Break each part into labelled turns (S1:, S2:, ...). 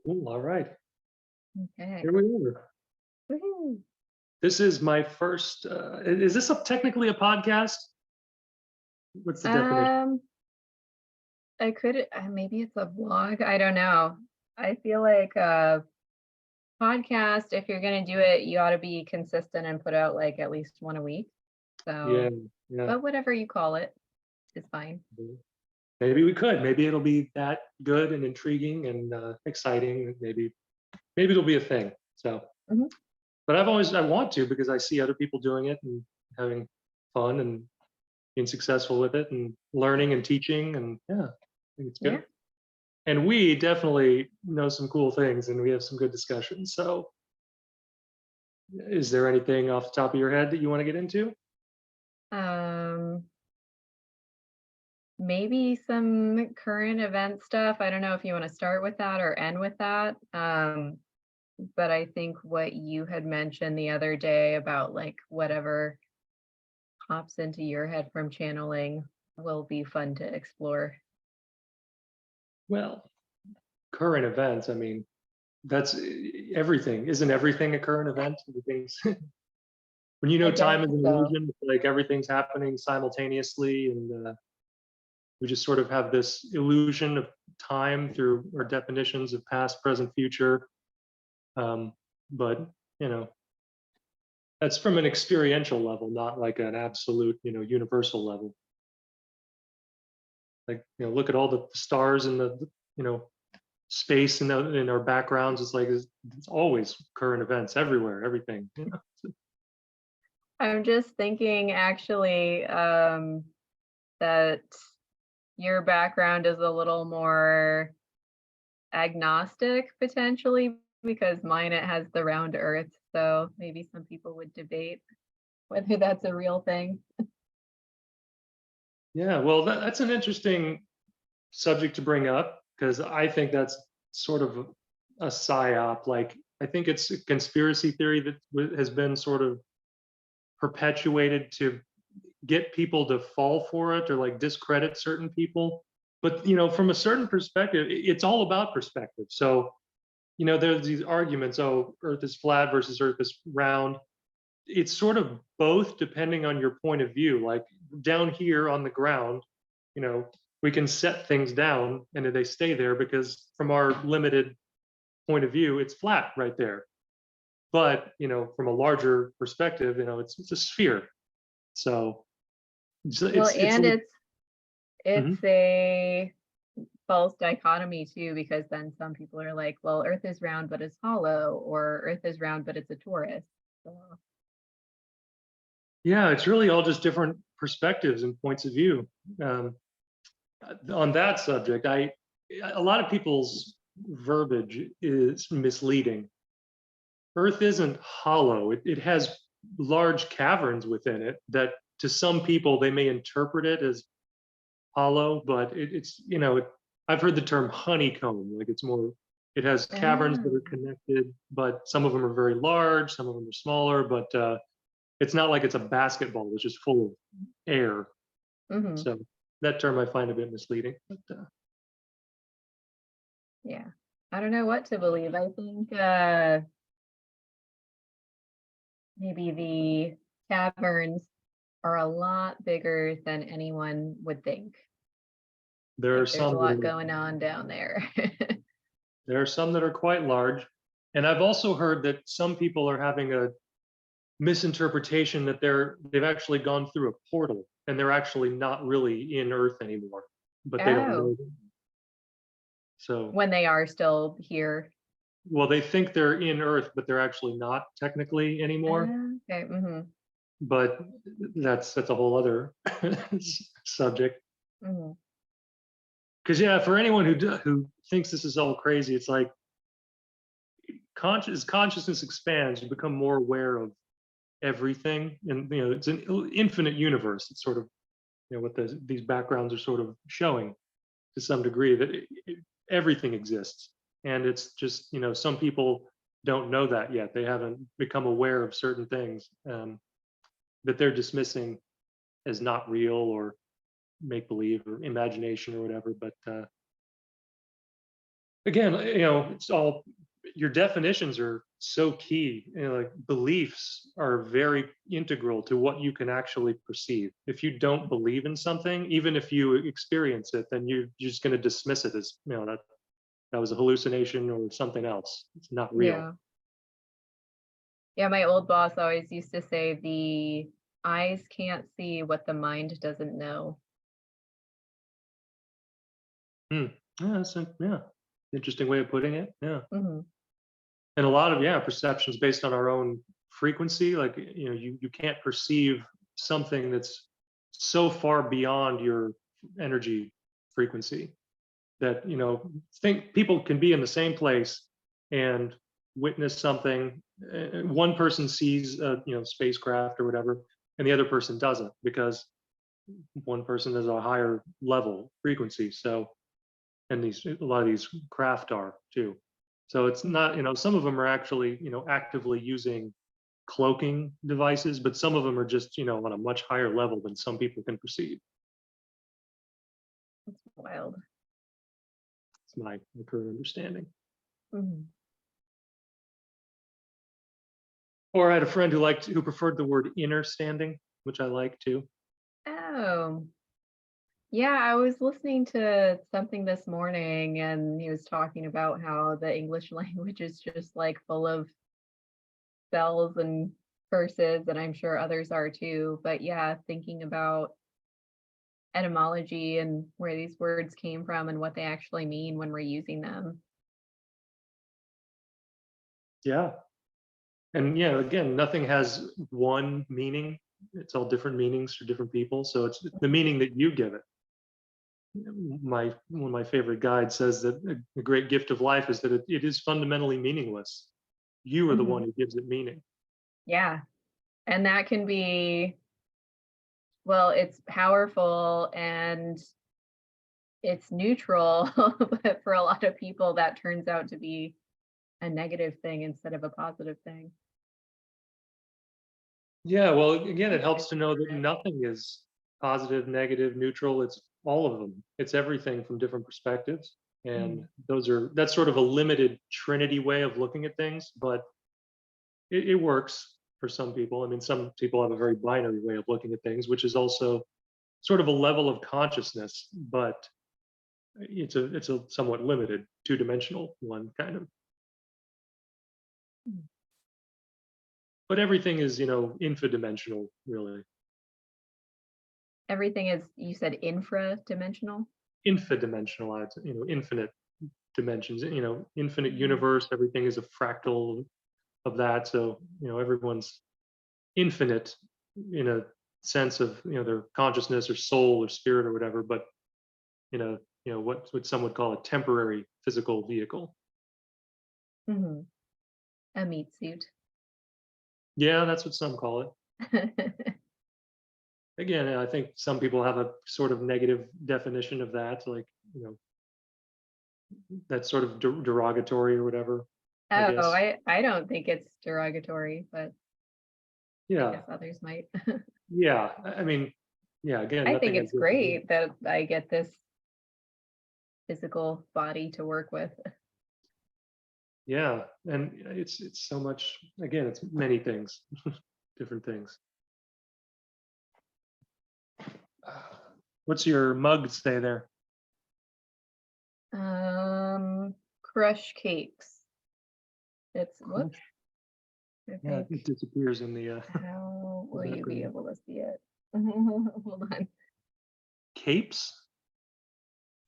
S1: Ooh, all right.
S2: Okay.
S1: Here we are.
S2: Woohoo.
S1: This is my first. Is this technically a podcast? What's the definition?
S2: Um, I could maybe it's a vlog. I don't know. I feel like a podcast, if you're gonna do it, you ought to be consistent and put out like at least one a week.
S1: Yeah,
S2: So,
S1: yeah.
S2: but whatever you call it is fine.
S1: Maybe we could. Maybe it'll be that good and intriguing and exciting. Maybe it'll be a thing. So,
S2: Mhm.
S1: but I want to because I see other people doing it and having fun and being successful with it and learning and teaching and yeah, I think it's
S2: Yeah.
S1: good. And we definitely know some cool things and we have some good discussions. So, is there anything off the top of your head that you want to get into?
S2: Um, maybe some current event stuff. I don't know if you want to start with that or end with that. But I think what you had mentioned the other day about like whatever pops into your head from channeling will be fun to explore.
S1: Well, current events. I mean, that's everything. Isn't everything a current event? Everything's when you
S2: I
S1: know
S2: guess
S1: time is an
S2: so.
S1: illusion, it's like everything's happening simultaneously, and we just sort of have this illusion of time through our definitions of past, present, future. Um, but you know, that's from an experiential level, not like an absolute, universal level. Like, look at all the stars in the, you know, space in our backgrounds. It's like it's always current events everywhere, everything.
S2: I'm just thinking actually that your background is a little more agnostic potentially because mine it has the round earth. So maybe some people would debate whether that's a real thing.
S1: Yeah, well, that's an interesting subject to bring up because I think that's sort of a psyop. Like, I think it's a conspiracy theory that has been sort of perpetuated to get people to fall for it or like discredit certain people. But from a certain perspective, it's all about perspective. So there's these arguments: oh, Earth is flat versus Earth is round. It's sort of both depending on your point of view. Like down here on the ground, you know, we can set things down and they stay there because from our limited point of view, it's flat right there. But from a larger perspective, it's a sphere. So
S2: Well,
S1: it's
S2: and
S1: like,
S2: it's
S1: mhm.
S2: a false dichotomy too, because then some people are like, well, Earth is round but it's hollow, or Earth is round but it's a torus. So,
S1: Yeah, it's really all just different perspectives and points of view. Um, on that subject, a lot of people's verbiage is misleading. Earth isn't hollow. It has large caverns within it that to some people they may interpret it as hollow, but I've heard the term honeycomb. Like it has caverns that are
S2: oh,
S1: connected, but some of them are very large, some of them are smaller, but it's not like it's a basketball that's just full of air.
S2: hmm,
S1: So that term I find a bit misleading. But
S2: yeah. I don't know what to believe. I think maybe the caverns are a lot bigger than anyone would think.
S1: there are
S2: Like there's a
S1: some that
S2: lot
S1: are
S2: going on down there.
S1: there are some that are quite large, and I've also heard that some people are having a misinterpretation that they've actually gone through a portal and they're actually not really in Earth anymore, but they don't
S2: Oh,
S1: know them. So,
S2: when they are still here.
S1: well, they think they're in Earth, but they're actually not technically anymore.
S2: Okay. Hmm.
S1: But that's a whole other subject.
S2: Hmm.
S1: Because yeah, for anyone who thinks this is all crazy, it's like consciousness expands, you become more aware of everything, and it's an infinite universe. It's sort of what these backgrounds are sort of showing to some degree that everything exists, and it's just some people don't know that yet. They haven't become aware of certain things that they're dismissing as not real or make believe or imagination or whatever. But again, it's all, your definitions are so key. Like beliefs are very integral to what you can actually perceive. If you don't believe in something, even if you experience it, then you're just going to dismiss it as, that was a hallucination or something else. It's not real.
S2: Yeah. Yeah, my old boss always used to say the eyes can't see what the mind doesn't know.
S1: Hmm. Yeah, interesting way of putting it. Yeah.
S2: Hmm.
S1: And a lot of, perceptions based on our own frequency. Like, you can't perceive something that's so far beyond your energy frequency that, think people can be in the same place and witness something. One person sees a, spacecraft or whatever, and the other person doesn't, because one person is a higher level frequency. So, and a lot of these craft are too. So it's not, some of them are actually, actively using cloaking devices, but some of them are just, on a much higher level than some people can perceive.
S2: It's wild.
S1: It's my current understanding.
S2: Mhm.
S1: Or I had a friend who preferred the word inner standing, which I like too.
S2: Oh, yeah, I was listening to something this morning and he was talking about how the English language is just like full of spells and curses, and I'm sure others are too. But yeah, thinking about etymology and where these words came from and what they actually mean when we're using them.
S1: Yeah. And again, nothing has one meaning. It's all different meanings for different people. So it's the meaning that you give it. One of my favorite guides says that a great gift of life is that it is fundamentally meaningless. You are the one
S2: Mhm.
S1: who gives it meaning.
S2: Yeah. And that can be, well, it's powerful and it's neutral, but for a lot of people, that turns out to be a negative thing instead of a positive thing.
S1: Yeah, well, again, it
S2: Negative
S1: helps to know that
S2: spirit.
S1: nothing is positive, negative, neutral. It's all of them. It's everything from different perspectives. And
S2: Mhm.
S1: that's sort of a limited trinity way of looking at things, but it works for some people. I mean, some people have a very binary way of looking at things, which is also sort of a level of consciousness, but it's a somewhat limited two-dimensional one, kind of.
S2: Mm.
S1: But everything is, infodimensional, really.
S2: Everything is, you said, infra-dimensional?
S1: Infodimensional, infinite dimensions, infinite
S2: Mhm.
S1: universe. Everything is a fractal of that. So, everyone's infinite in a sense of, their consciousness or soul or spirit or whatever, but what some would call a temporary physical vehicle.
S2: Mhm. A meat suit.
S1: Yeah, that's what some call it. Again, I think some people have a sort of negative definition of that, like, that's sort of derogatory or whatever, I
S2: Oh,
S1: guess.
S2: I don't think it's derogatory, but I
S1: Yeah.
S2: guess others might.
S1: Yeah. I mean, yeah, again,
S2: I think
S1: nothing has
S2: it's
S1: written here.
S2: great that I get this physical body to work with.
S1: Yeah. And it's so much, again, it's many things, different things. What's your mug say there?
S2: Crush cakes. It's whoops.
S1: Crush.
S2: I
S1: Yeah,
S2: think,
S1: it disappears in
S2: how
S1: the
S2: will you be
S1: background.
S2: able to see it? Hold on.
S1: Capes?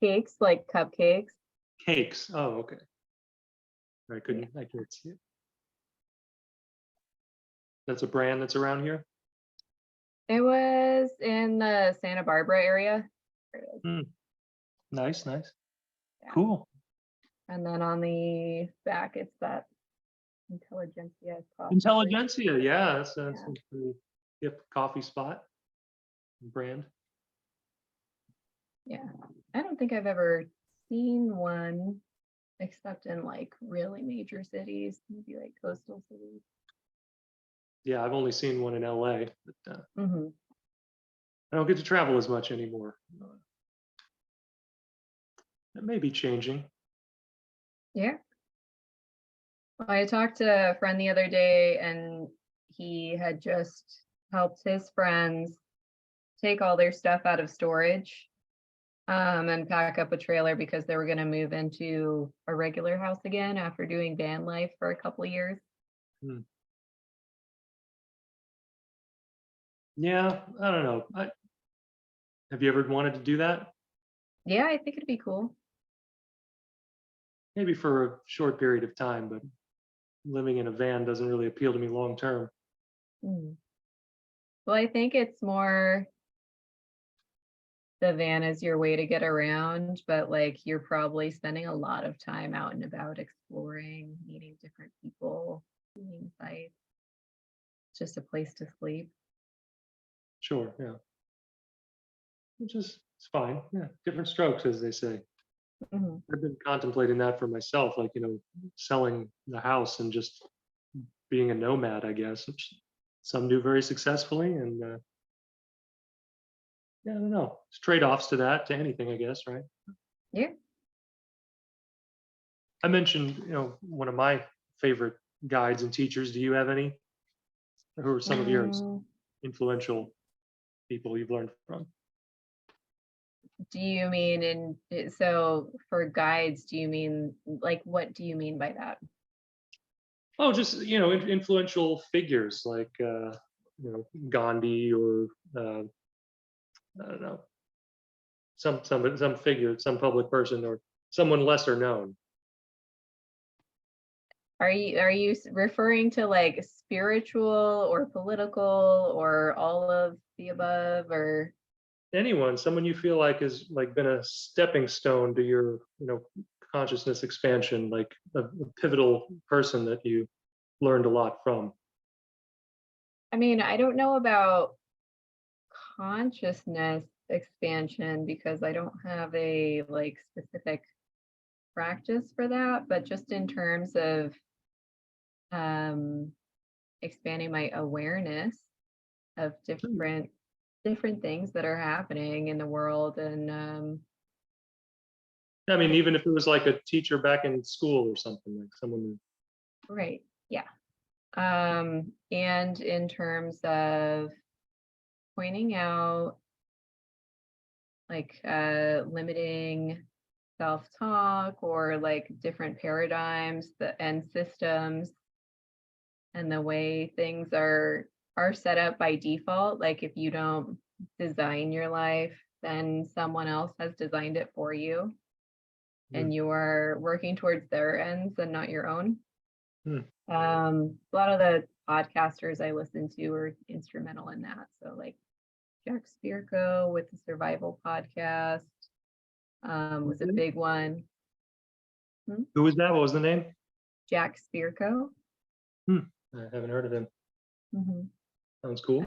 S2: Cakes like cupcakes.
S1: Cakes. Oh, okay.
S2: Yeah.
S1: I can't see it. That's a brand that's around here.
S2: It was in the Santa Barbara area. There it is.
S1: Hmm. Nice, nice.
S2: Yeah.
S1: Cool.
S2: And then on the back, it's that intelligentsia coffee.
S1: Intelligentsia. Yeah, that's
S2: Yeah.
S1: a pretty hip coffee spot brand.
S2: Yeah. I don't think I've ever seen one except in like really major cities, maybe like coastal cities.
S1: Yeah, I've only seen one in LA, but
S2: Hmm.
S1: I don't get to travel as much anymore. It may be changing.
S2: Yeah. Well, I talked to a friend the other day, and he had just helped his friends take all their stuff out of storage, and pack up a trailer because they were going to move into a regular house again after doing van life for a couple of years.
S1: Hmm. Yeah, I don't know. Have you ever wanted to do that?
S2: Yeah, I think it'd be cool.
S1: Maybe for a short period of time, but living in a van doesn't really appeal to me long term.
S2: Mm. Well, I think it's more the van is your way to get around, but like you're probably spending a lot of time out and about exploring, meeting different people, seeing sights, just a place to sleep.
S1: Sure, yeah. Which is it's fine. Yeah, different strokes, as they say.
S2: Mhm.
S1: I've been contemplating that for myself, like, selling the house and just being a nomad, I guess, which some do very successfully. And yeah, I don't know. There's trade-offs to that, to anything, I guess, right?
S2: Yeah.
S1: I mentioned, one of my favorite guides and teachers. Do you have any? Who are some of yours?
S2: Mm,
S1: Influential people you've learned from?
S2: do you mean so for guides, do you mean like what do you mean by that?
S1: Oh, just, influential figures like, Gandhi or, I don't know, some figure, some public person or someone lesser known.
S2: Are you referring to like spiritual or political or all of the above or
S1: Anyone, someone you feel like has like been a stepping stone to your, consciousness expansion, like a pivotal person that you learned a lot from.
S2: I mean, I don't know about consciousness expansion because I don't have a like specific practice for that, but just in terms of um expanding my awareness of different things that are happening in the world and
S1: I mean, even if it was like a teacher back in school or something, like someone who,
S2: right, yeah. And in terms of pointing out like limiting self-talk or like different paradigms and systems and the way things are set up by default. Like if you don't design your life, then someone else has designed it for you
S1: hmm,
S2: and you are working towards their ends and not your own.
S1: hmm.
S2: A lot of the podcasters I listen to are instrumental in that. So like Jacque Spirko with the Survival Podcast was a big one. Hmm?
S1: Who was that? What was the name?
S2: Jacque Spirko.
S1: Hmm. I haven't heard of him.
S2: Mhm.
S1: Sounds cool.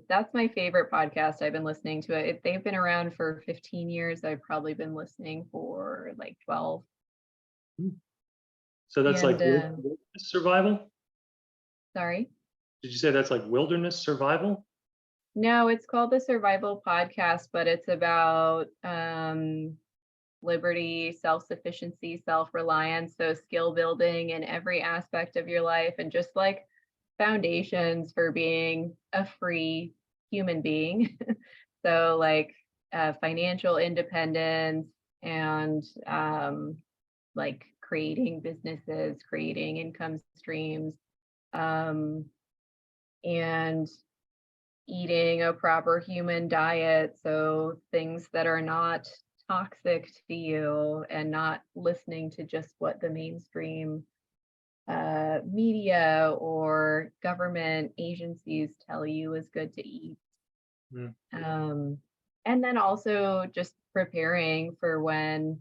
S2: That's my favorite podcast. I've been listening to it. They've been around for 15 years. I've probably been listening for like 12.
S1: Hmm. So that's like
S2: And
S1: wilderness survival?
S2: sorry.
S1: Did you say that's like wilderness survival?
S2: No, it's called the Survival Podcast, but it's about liberty, self-sufficiency, self-reliance, so skill building in every aspect of your life and just like foundations for being a free human being. So like financial independence and like creating businesses, creating income streams, um, and eating a proper human diet. So things that are not toxic to you and not listening to just what the mainstream media or government agencies tell you is good to eat.
S1: Hmm.
S2: Um, and then also just preparing for when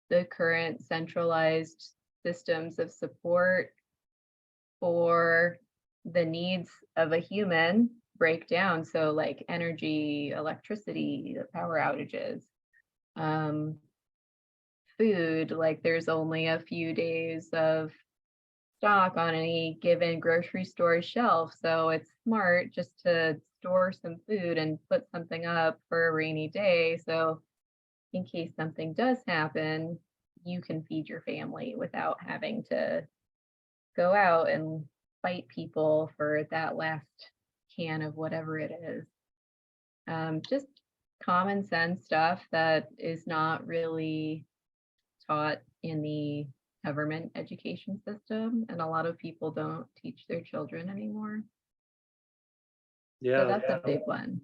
S2: the current centralized systems of support for the needs of a human break down. So, like energy, electricity, the power outages, um, food, like there's only a few days of stock on any given grocery store shelf. So, it's smart just to store some food and put something up for a rainy day. So, in case something does happen, you can feed your family without having to go out and fight people for that last can of whatever it is. Just common sense stuff that is not really taught in the government education system, and a lot of people don't teach their children anymore. So
S1: Yeah,
S2: that's a big one.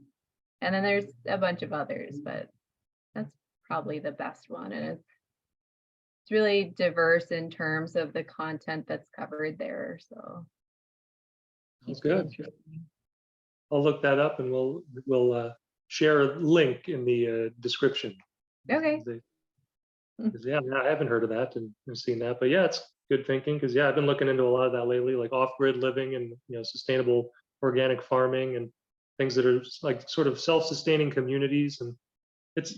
S2: And then there's a bunch of others, but that's probably the best one. And it's really diverse in terms of the content that's covered there. So
S1: that's
S2: keeps it
S1: good.
S2: interesting.
S1: I'll look that up, and we'll share a link in the description.
S2: Okay.
S1: Yeah, I haven't heard of that and seen that, but yeah, it's good thinking, because yeah, I've been looking into a lot of that lately, like off-grid living and sustainable organic farming and things that are like sort of self-sustaining communities. And it's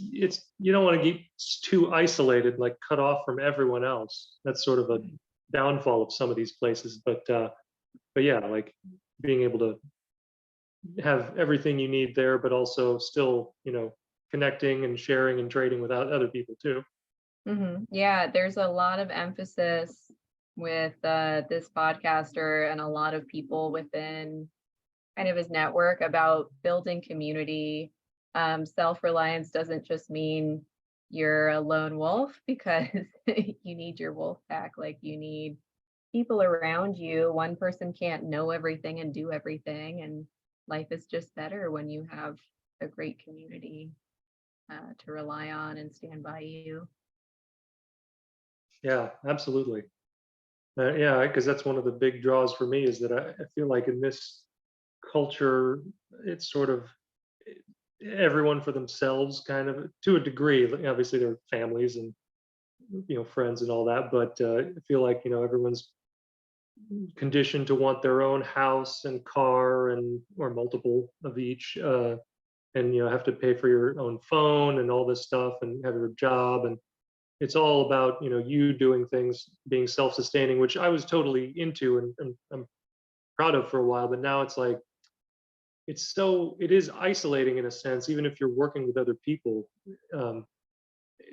S1: you don't want to get too isolated, like cut off from everyone else. That's sort of a downfall of some of these places. But yeah, like being able to have everything you need there, but also still connecting and sharing and trading with other people too.
S2: Yeah, there's a lot of emphasis with this podcaster and a lot of people within kind of his network about building community. Self-reliance doesn't just mean you're a lone wolf, because you need your wolf pack. Like, you need people around you. One person can't know everything and do everything, and life is just better when you have a great community to rely on and stand by you.
S1: Yeah, absolutely. Yeah, because that's one of the big draws for me, is that I feel like in this culture, it's sort of everyone for themselves, kind of, to a degree. Like, obviously, there are families and friends and all that, but I feel like everyone's conditioned to want their own house and car, and or multiple of each, and have to pay for your own phone and all this stuff, and have your job, and it's all about you doing things, being self-sustaining, which I was totally into, and I'm proud of for a while. But now it's like it is isolating in a sense, even if you're working with other people. um,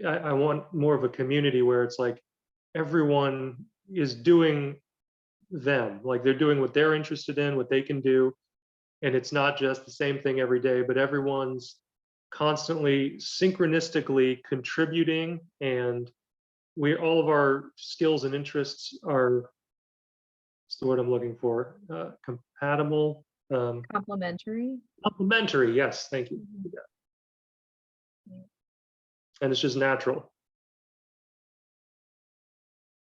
S1: I want more of a community where it's like everyone is doing them, like they're doing what they're interested in, what they can do, and it's not just the same thing every day, but everyone's constantly synchronistically contributing, and all of our skills and interests are, what's the word I'm looking for, compatible,
S2: Complementary.
S1: complementary, yes, thank you.
S2: Yeah.
S1: And it's just natural.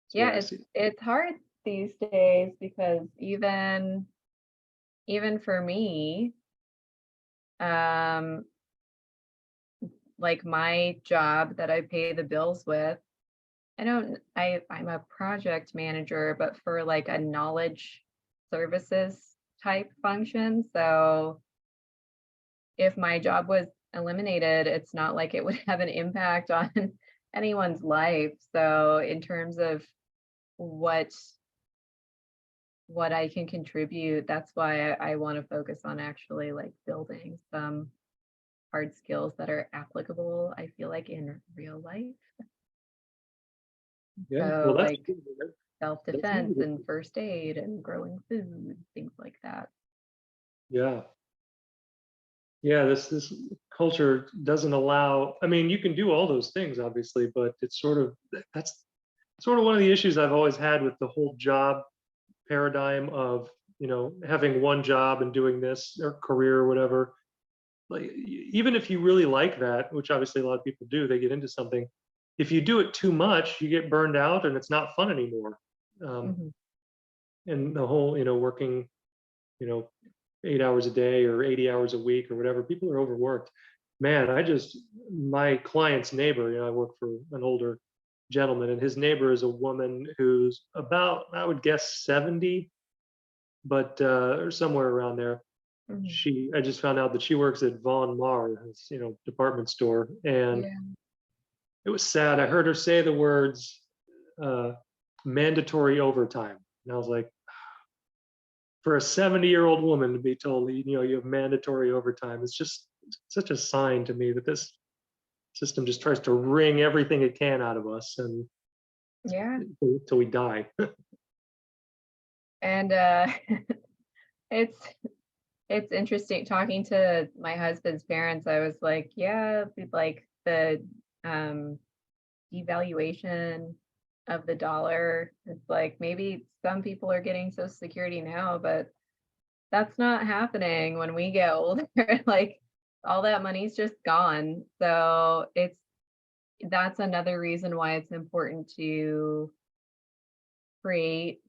S1: That's the way
S2: Yeah,
S1: I
S2: it's
S1: see it.
S2: it's hard these days, because even for me, um, like my job that I pay the bills with, I'm a project manager, but for like a knowledge services type function. So if my job was eliminated, it's not like it would have an impact on anyone's life. So in terms of what I can contribute, that's why I want to focus on actually like building some hard skills that are applicable, I feel like, in real life.
S1: Yeah, well,
S2: So
S1: that's
S2: like
S1: that's
S2: self-defense and first aid and growing food, things like that.
S1: yeah. Yeah, this culture doesn't allow. I mean, you can do all those things, obviously, but it's sort of that's sort of one of the issues I've always had with the whole job paradigm of having one job and doing this, or career or whatever. Like, even if you really like that, which obviously a lot of people do, they get into something. If you do it too much, you get burned out, and it's not fun anymore. Um,
S2: Mhm.
S1: and the whole working you know 8 hours a day or 80 hours a week or whatever, people are overworked. Man, my client's neighbor, I work for an older gentleman, and his neighbor is a woman who's about, I would guess, 70, but or somewhere around there.
S2: Mhm.
S1: I just found out that she works at Von Maur, this, department store, and
S2: Yeah.
S1: it was sad. I heard her say the words, uh, mandatory overtime, and I was like, for a 70-year-old woman to be told, you have mandatory overtime, it's just such a sign to me that this system just tries to wring everything it can out of us. And
S2: Yeah.
S1: till we die.
S2: And it's it's interesting talking to my husband's parents. I was like, yeah, like the um devaluation of the dollar. It's like maybe some people are getting Social Security now, but that's not happening when we get older. Like all that money's just gone. So that's another reason why it's important to create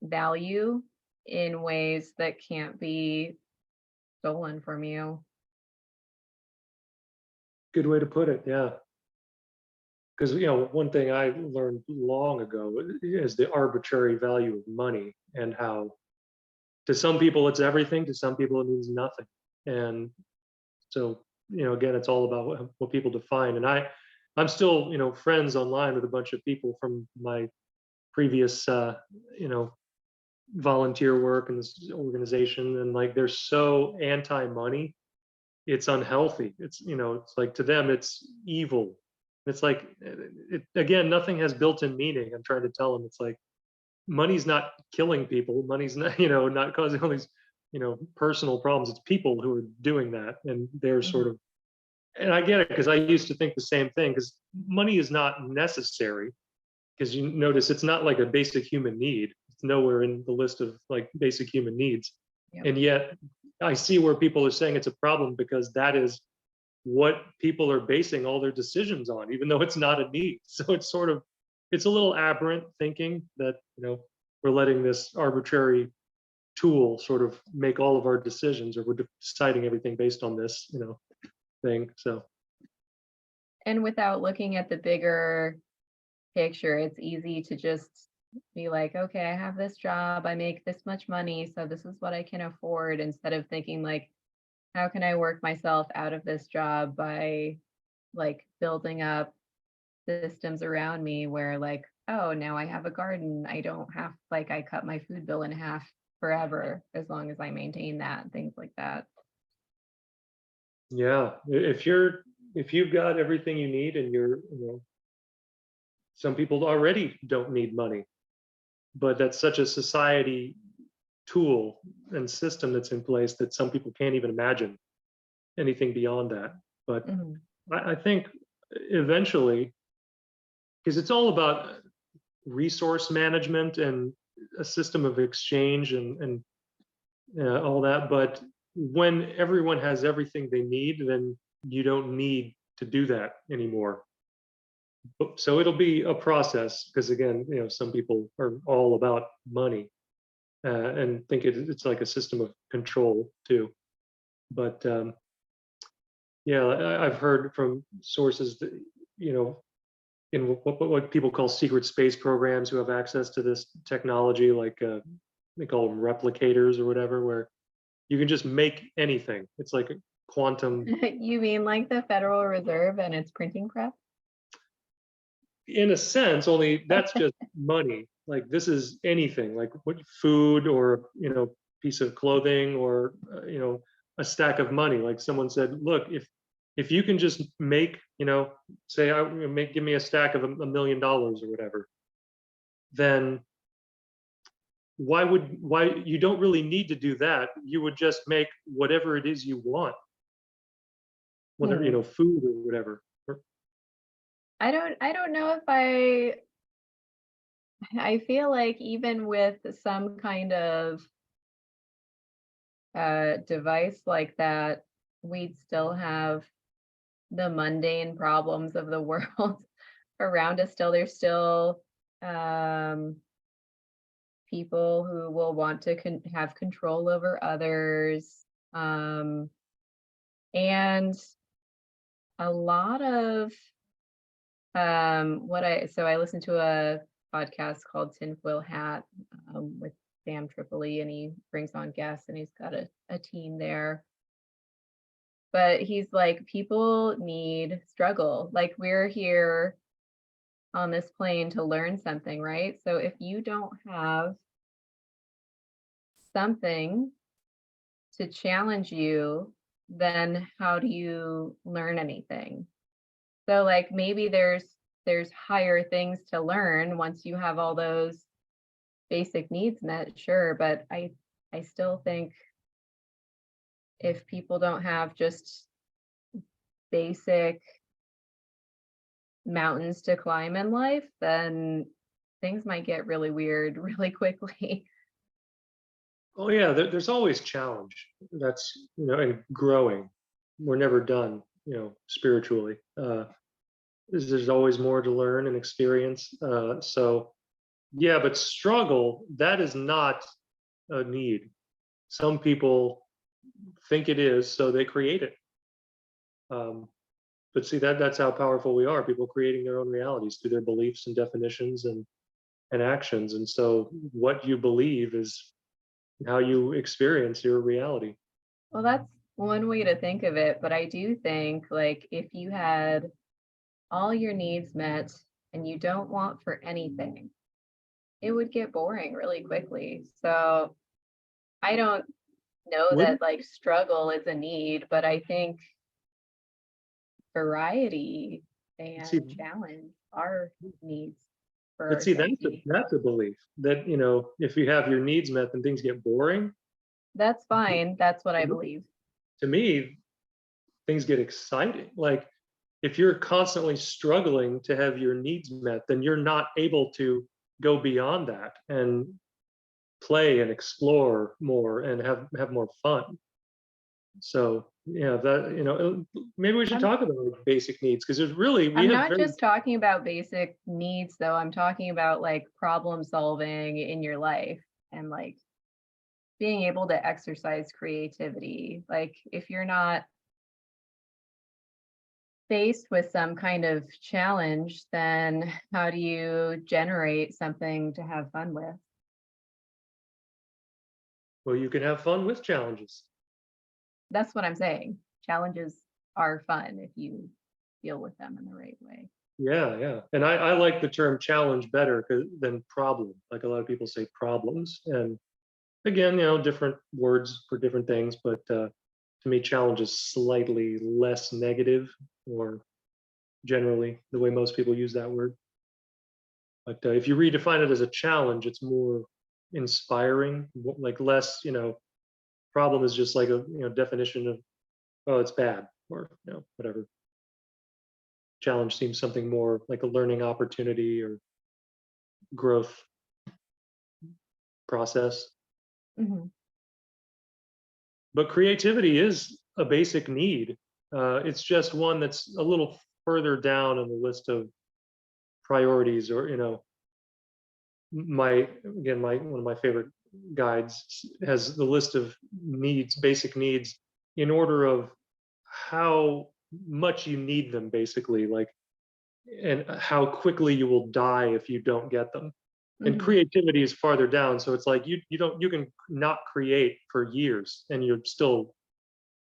S2: value in ways that can't be stolen from you.
S1: Good way to put it. Yeah. Because one thing I learned long ago is the arbitrary value of money, and how to some people it's everything, to some people it means nothing. And so, again, it's all about what people define. And I'm still, friends online with a bunch of people from my previous, you know, volunteer work in this organization, and like they're so anti-money, it's unhealthy. It's like to them it's evil. It's like again, nothing has built-in meaning. I'm trying to tell them it's like money's not killing people. Money's not, not causing all these, personal problems. It's people who are doing that, and they're sort
S2: Mhm.
S1: of. And I get it because I used to think the same thing. Because money is not necessary. Because you notice it's not like a basic human need. It's nowhere in the list of like basic human needs.
S2: Yep.
S1: And yet, I see where people are saying it's a problem because that is what people are basing all their decisions on, even though it's not a need. So it's a little aberrant thinking that, we're letting this arbitrary tool sort of make all of our decisions, or we're deciding everything based on this, thing. So
S2: And without looking at the bigger picture, it's easy to just be like, okay, I have this job, I make this much money, so this is what I can afford, instead of thinking like, how can I work myself out of this job by like building up systems around me where like, oh, now I have a garden. I don't have like I cut my food bill in half forever as long as I maintain that, things like that.
S1: yeah, if you've got everything you need, and some people already don't need money, but that's such a society tool and system that's in place that some people can't even imagine anything beyond that. But
S2: Mhm.
S1: I think eventually, because it's all about resource management and a system of exchange, and all that. But when everyone has everything they need, then you don't need to do that anymore. So it'll be a process, because again, some people are all about money, and think it's like a system of control too. But yeah, I've heard from sources that, you know, in what people call secret space programs, who have access to this technology, like they call them replicators or whatever, where you can just make anything. It's like a quantum,
S2: You mean like the Federal Reserve and its printing press?
S1: in a sense, only that's just money. Like this is anything, like what food, or piece of clothing, or a stack of money. Like someone said, look, if you can just make, say I make give me a stack of $1 million or whatever, then why you don't really need to do that. You would just make whatever it is you want, whether
S2: Hmm.
S1: food or whatever.
S2: I don't know if I feel like even with some kind of device like that, we'd still have the mundane problems of the world around us still. There's still um, people who will want to have control over others. Um, and a lot of I listened to a podcast called Tinfoil Hat with Sam Tripoli, and he brings on guests, and he's got a team there. But he's like, people need struggle. Like we're here on this plane to learn something, right? So if you don't have something to challenge you, then how do you learn anything? So like maybe there's there's higher things to learn once you have all those basic needs met, sure, but I still think if people don't have just basic mountains to climb in life, then things might get really weird really quickly.
S1: Oh yeah, there's always challenge. That's, and growing. We're never done, spiritually. There's always more to learn and experience. So yeah, but struggle, that is not a need. Some people think it is, so they create it. Um, but see, that's how powerful we are. People creating their own realities through their beliefs and definitions and actions. And so what you believe is how you experience your reality.
S2: Well, that's one way to think of it, but I do think like if you had all your needs met and you don't want for anything, it would get boring really quickly. So I don't know
S1: Would
S2: that like struggle is a need, but I think variety
S1: see,
S2: and challenge are needs for
S1: but
S2: our
S1: see, that's a
S2: psyche.
S1: that's a belief that, if you have your needs met, then things get boring.
S2: That's fine. That's what I believe.
S1: To me, things get exciting. Like if you're constantly struggling to have your needs met, then you're not able to go beyond that and play and explore more and have more fun. So yeah, that, maybe we should
S2: I'm
S1: talk about like basic needs, because there's really we
S2: I'm
S1: have
S2: not
S1: very
S2: just talking about basic needs though. I'm talking about like problem solving in your life and like being able to exercise creativity. Like if you're not faced with some kind of challenge, then how do you generate something to have fun with?
S1: well, you can have fun with challenges.
S2: That's what I'm saying. Challenges are fun if you deal with them in the right way.
S1: Yeah, yeah. And I like the term challenge better than problem. Like a lot of people say problems. And again, different words for different things, but to me, challenge is slightly less negative, or generally the way most people use that word. But if you redefine it as a challenge, it's more inspiring, like less, problem is just like a definition of, oh, it's bad, or whatever. Challenge seems something more like a learning opportunity or growth process.
S2: Mhm.
S1: But creativity is a basic need. It's just one that's a little further down on the list of priorities, or my again my one of my favorite guides has the list of needs, basic needs, in order of how much you need them, basically, like, and how quickly you will die if you don't get them. And
S2: Mhm.
S1: creativity is farther down, so it's like you can not create for years and you're still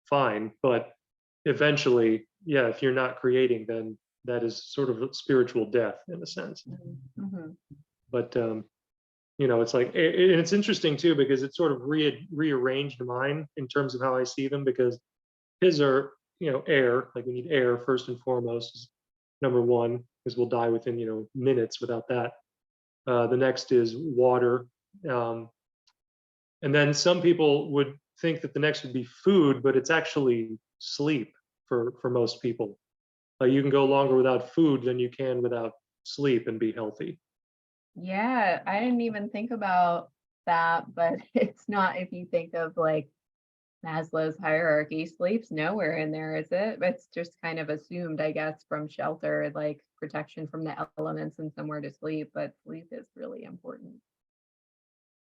S1: fine, but eventually, yeah, if you're not creating, then that is sort of a spiritual death in a sense.
S2: Mhm. Mhm.
S1: But it's like, and it's interesting too, because it sort of rearranged mine in terms of how I see them, because his are, air, like we need air first and foremost is number one, because we'll die within, minutes without that. The next is water. Um, and then some people would think that the next would be food, but it's actually sleep for most people. You can go longer without food than you can without sleep and be healthy.
S2: Yeah, I didn't even think about that, but it's not if you think of like Maslow's hierarchy, sleep's nowhere in there, is it? It's just kind of assumed, I guess, from shelter, like protection from the elements and somewhere to sleep, but sleep is really important.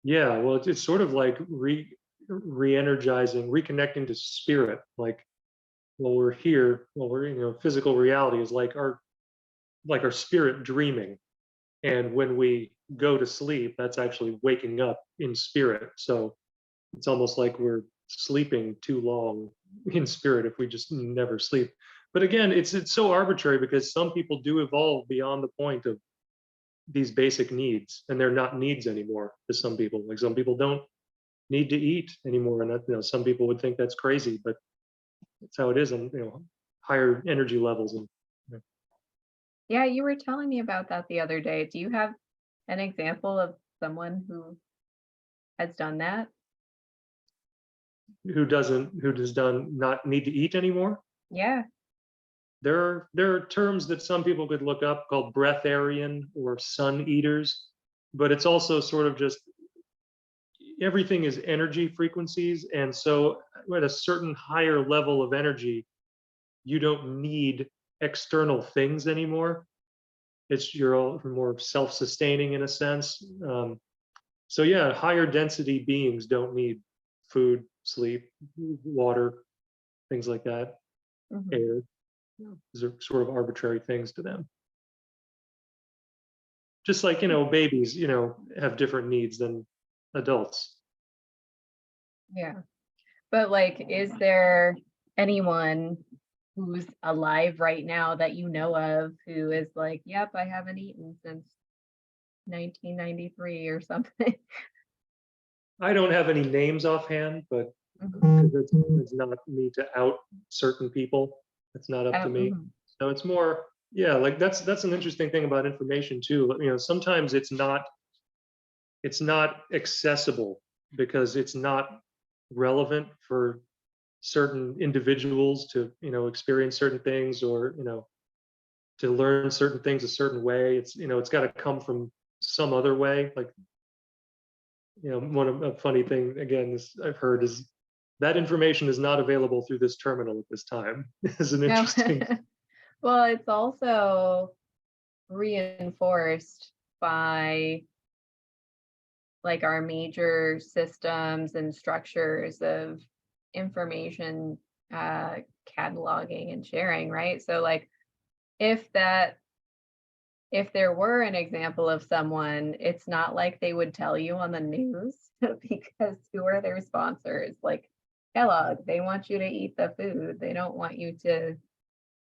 S1: Yeah, well, it's sort of like re-energizing, reconnecting to spirit. Like while we're here, while we're, physical reality is like our spirit dreaming. And when we go to sleep, that's actually waking up in spirit. So it's almost like we're sleeping too long in spirit if we just never sleep. But again, it's so arbitrary, because some people do evolve beyond the point of these basic needs, and they're not needs anymore to some people. Like some people don't need to eat anymore, and that, some people would think that's crazy, but it's how it is, and higher energy levels. And
S2: Yeah, you were telling me about that the other day. Do you have an example of someone who has done that?
S1: Who does done not need to eat anymore.
S2: Yeah.
S1: There are terms that some people could look up called breatharian or sun eaters, but it's also sort of just everything is energy frequencies. And so at a certain higher level of energy, you don't need external things anymore. You're all more self-sustaining in a sense. So yeah, higher density beings don't need food, sleep, water, things like that,
S2: Mhm.
S1: air. These are sort of arbitrary things to them. Just like, babies, have different needs than adults.
S2: Yeah. But like, is there anyone who's alive right now that you know of who is like, yep, I haven't eaten since 1993 or something?
S1: I don't have any names offhand, but
S2: Mhm.
S1: it's not me to out certain people. It's not up to me.
S2: Mhm.
S1: So it's more, yeah, like that's an interesting thing about information too. Sometimes it's not accessible because it's not relevant for certain individuals to experience certain things, or to learn certain things a certain way. It's got to come from some other way. Like, one of a funny thing again this I've heard is that information is not available through this terminal at this time. Is an
S2: No.
S1: interesting.
S2: Well, it's also reinforced by like our major systems and structures of information uh, cataloging and sharing, right? So like if that if there were an example of someone, it's not like they would tell you on the news because who are their sponsors? Like Kellogg, they want you to eat the food. They don't want you to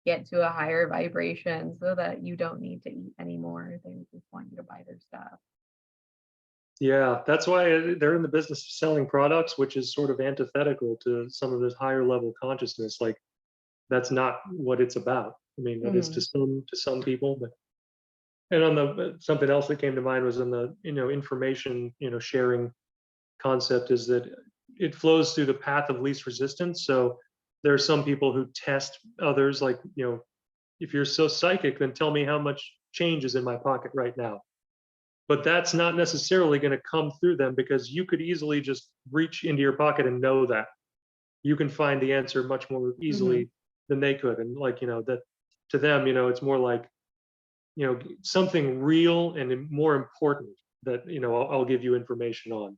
S2: get to a higher vibration so that you don't need to eat anymore. They just want you to buy their stuff.
S1: Yeah, that's why they're in the business of selling products, which is sort of antithetical to some of this higher level consciousness. Like, that's not what it's about. I mean, it is to
S2: Mhm.
S1: some people, but and on the something else that came to mind was on the information sharing concept, is that it flows through the path of least resistance. So there are some people who test others, like, if you're so psychic, then tell me how much change is in my pocket right now. But that's not necessarily going to come through them, because you could easily just reach into your pocket and know that. You can find the answer much more
S2: Mhm.
S1: easily than they could. And like, that to them, it's more like, something real and more important that, I'll give you information on,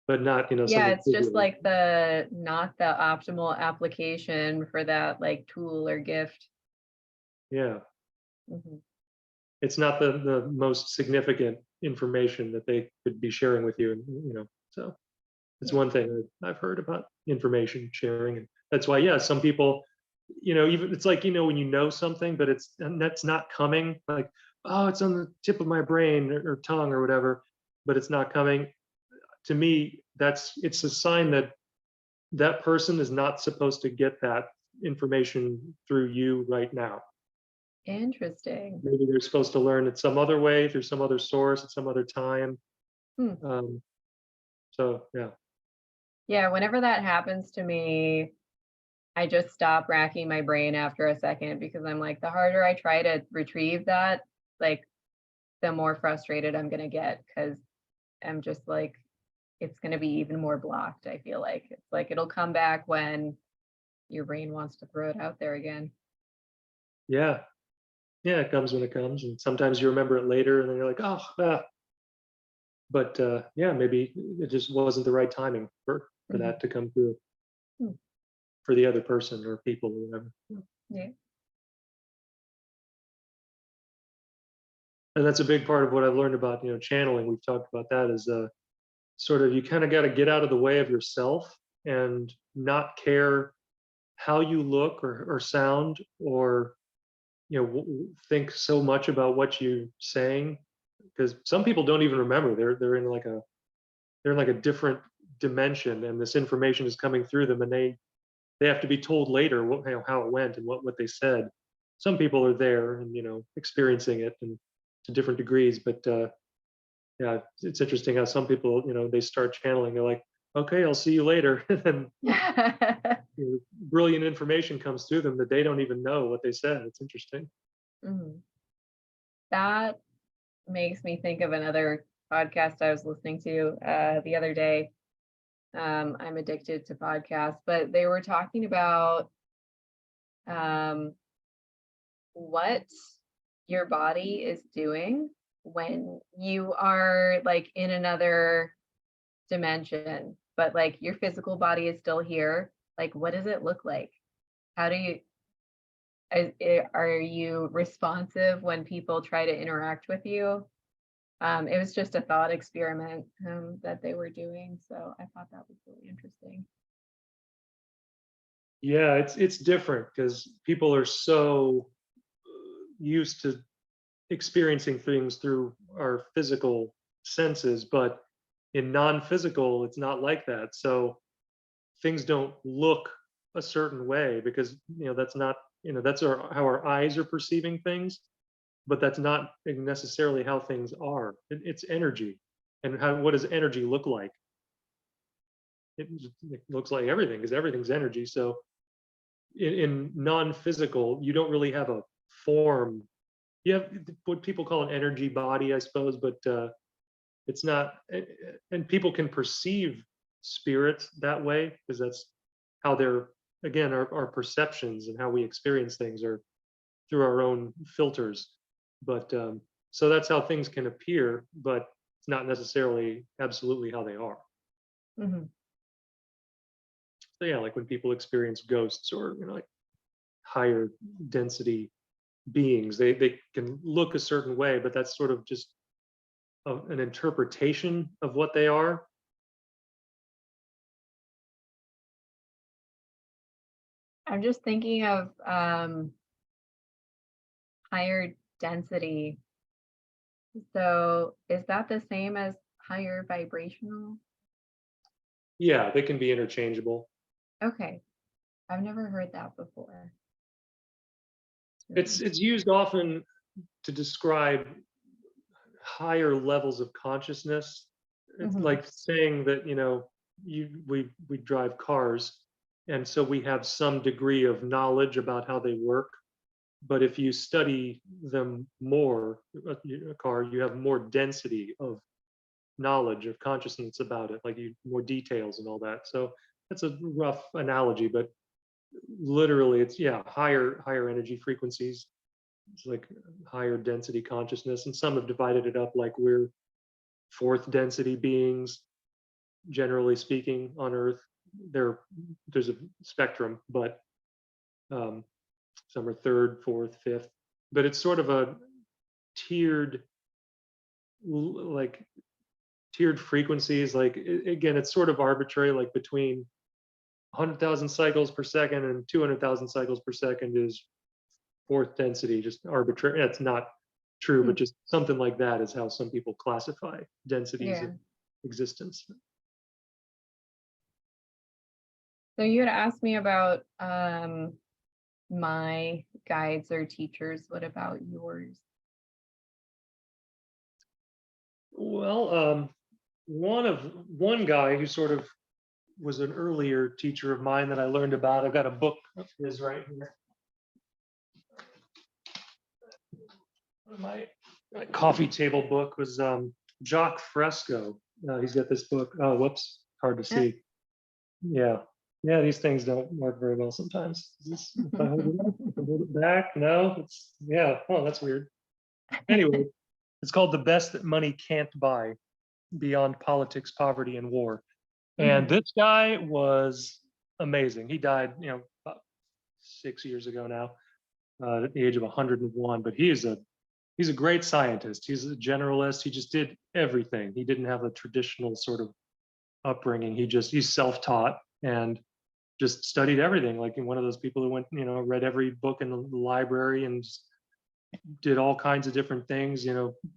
S1: but not,
S2: Yeah,
S1: something
S2: it's just
S1: trivial.
S2: like the not the optimal application for that like tool or gift.
S1: Yeah.
S2: Mhm.
S1: It's not the most significant information that they could be sharing with you. And, so it's
S2: Yeah.
S1: one thing that I've heard about information sharing. And that's why, yeah, some people, even it's like, when something, but and that's not coming, like, oh, it's on the tip of my brain or tongue or whatever, but it's not coming. To me, it's a sign that that person is not supposed to get that information through you right now.
S2: Interesting.
S1: Maybe they're supposed to learn it some other way, through some other source at some other time.
S2: Hmm.
S1: Um, so yeah.
S2: Yeah, whenever that happens to me, I just stop racking my brain after a second because I'm like, the harder I try to retrieve that, like, the more frustrated I'm gonna get because I'm just like, it's gonna be even more blocked. I feel like it's like it'll come back when your brain wants to throw it out there again.
S1: Yeah. Yeah, it comes when it comes, and sometimes you remember it later, and then you're like, "Oh, but yeah, maybe it just wasn't the right timing for
S2: Mhm.
S1: that to come through
S2: Hmm.
S1: for the other person or people or whatever."
S2: Yeah.
S1: And that's a big part of what I've learned about channeling. We've talked about that, is sort of, you kind of got to get out of the way of yourself and not care how you look or sound, or think so much about what you're saying, because some people don't even remember. They're in like a different dimension, and this information is coming through them, and they have to be told later how it went and what they said. some people are there and experiencing it and to different degrees. But yeah, it's interesting how some people, they start channeling. They're like, okay, I'll see you later. And brilliant information comes through them that they don't even know what they said. It's interesting.
S2: Mhm. That makes me think of another podcast I was listening to the other day. I'm addicted to podcasts, but they were talking about um, what your body is doing when you are like in another dimension, but like your physical body is still here. Like, what does it look like? How do you, are you responsive when people try to interact with you? It was just a thought experiment that they were doing. So I thought that was really interesting.
S1: Yeah, it's different because people are so used to experiencing things through our physical senses, but in non-physical, it's not like that. So things don't look a certain way because that's not that's how our eyes are perceiving things, but that's not necessarily how things are. It's energy, and what does energy look like? It looks like everything because everything's energy. So in non-physical, you don't really have a form. You have what people call an energy body, I suppose, but it's not. And people can perceive spirits that way because that's how they're, again, our perceptions and how we experience things are through our own filters. But so that's how things can appear, but it's not necessarily absolutely how they are.
S2: Hmm.
S1: So yeah, like when people experience ghosts or like higher density beings, they can look a certain way, but that's sort of just an interpretation of what they are.
S2: I'm just thinking of higher density. So is that the same as higher vibrational?
S1: Yeah, they can be interchangeable.
S2: Okay, I've never heard that before.
S1: It's used often to describe higher levels of consciousness. It's
S2: Mm-hmm.
S1: like saying that we drive cars, and so we have some degree of knowledge about how they work. But if you study them more, a car, you have more density of knowledge of consciousness about it, like more details and all that. So that's a rough analogy, but literally, it's higher energy frequencies. It's like higher density consciousness, and some have divided it up like we're fourth density beings, generally speaking, on Earth. There's a spectrum, but um, some are third, fourth, fifth. But it's sort of a tiered, like tiered frequencies. Like again, it's sort of arbitrary. Like between 100,000 cycles per second and 200,000 cycles per second is fourth density, just arbitrary. That's not true,
S2: Hmm.
S1: but just something like that is how some people classify densities
S2: Yeah.
S1: of existence.
S2: So you had asked me about my guides or teachers. What about yours?
S1: Well, one guy who sort of was an earlier teacher of mine that I learned about. I've got a book of his right here. My coffee table book was Jacque Fresco. He's got this book. Oh, whoops, hard to
S2: Yeah.
S1: see. Yeah, yeah, these things don't work very well sometimes. If I hold it up, if I hold it back, no, it's yeah. Oh, that's weird. Anyway, it's called "The Best That Money Can't Buy: Beyond Politics, Poverty, and War." And
S2: Hmm.
S1: this guy was amazing. He died, about 6 years ago now, at the age of 101. But he's a great scientist. He's a generalist. He just did everything. He didn't have a traditional sort of upbringing. He's self-taught and just studied everything. Like one of those people who went, read every book in the library and just did all kinds of different things.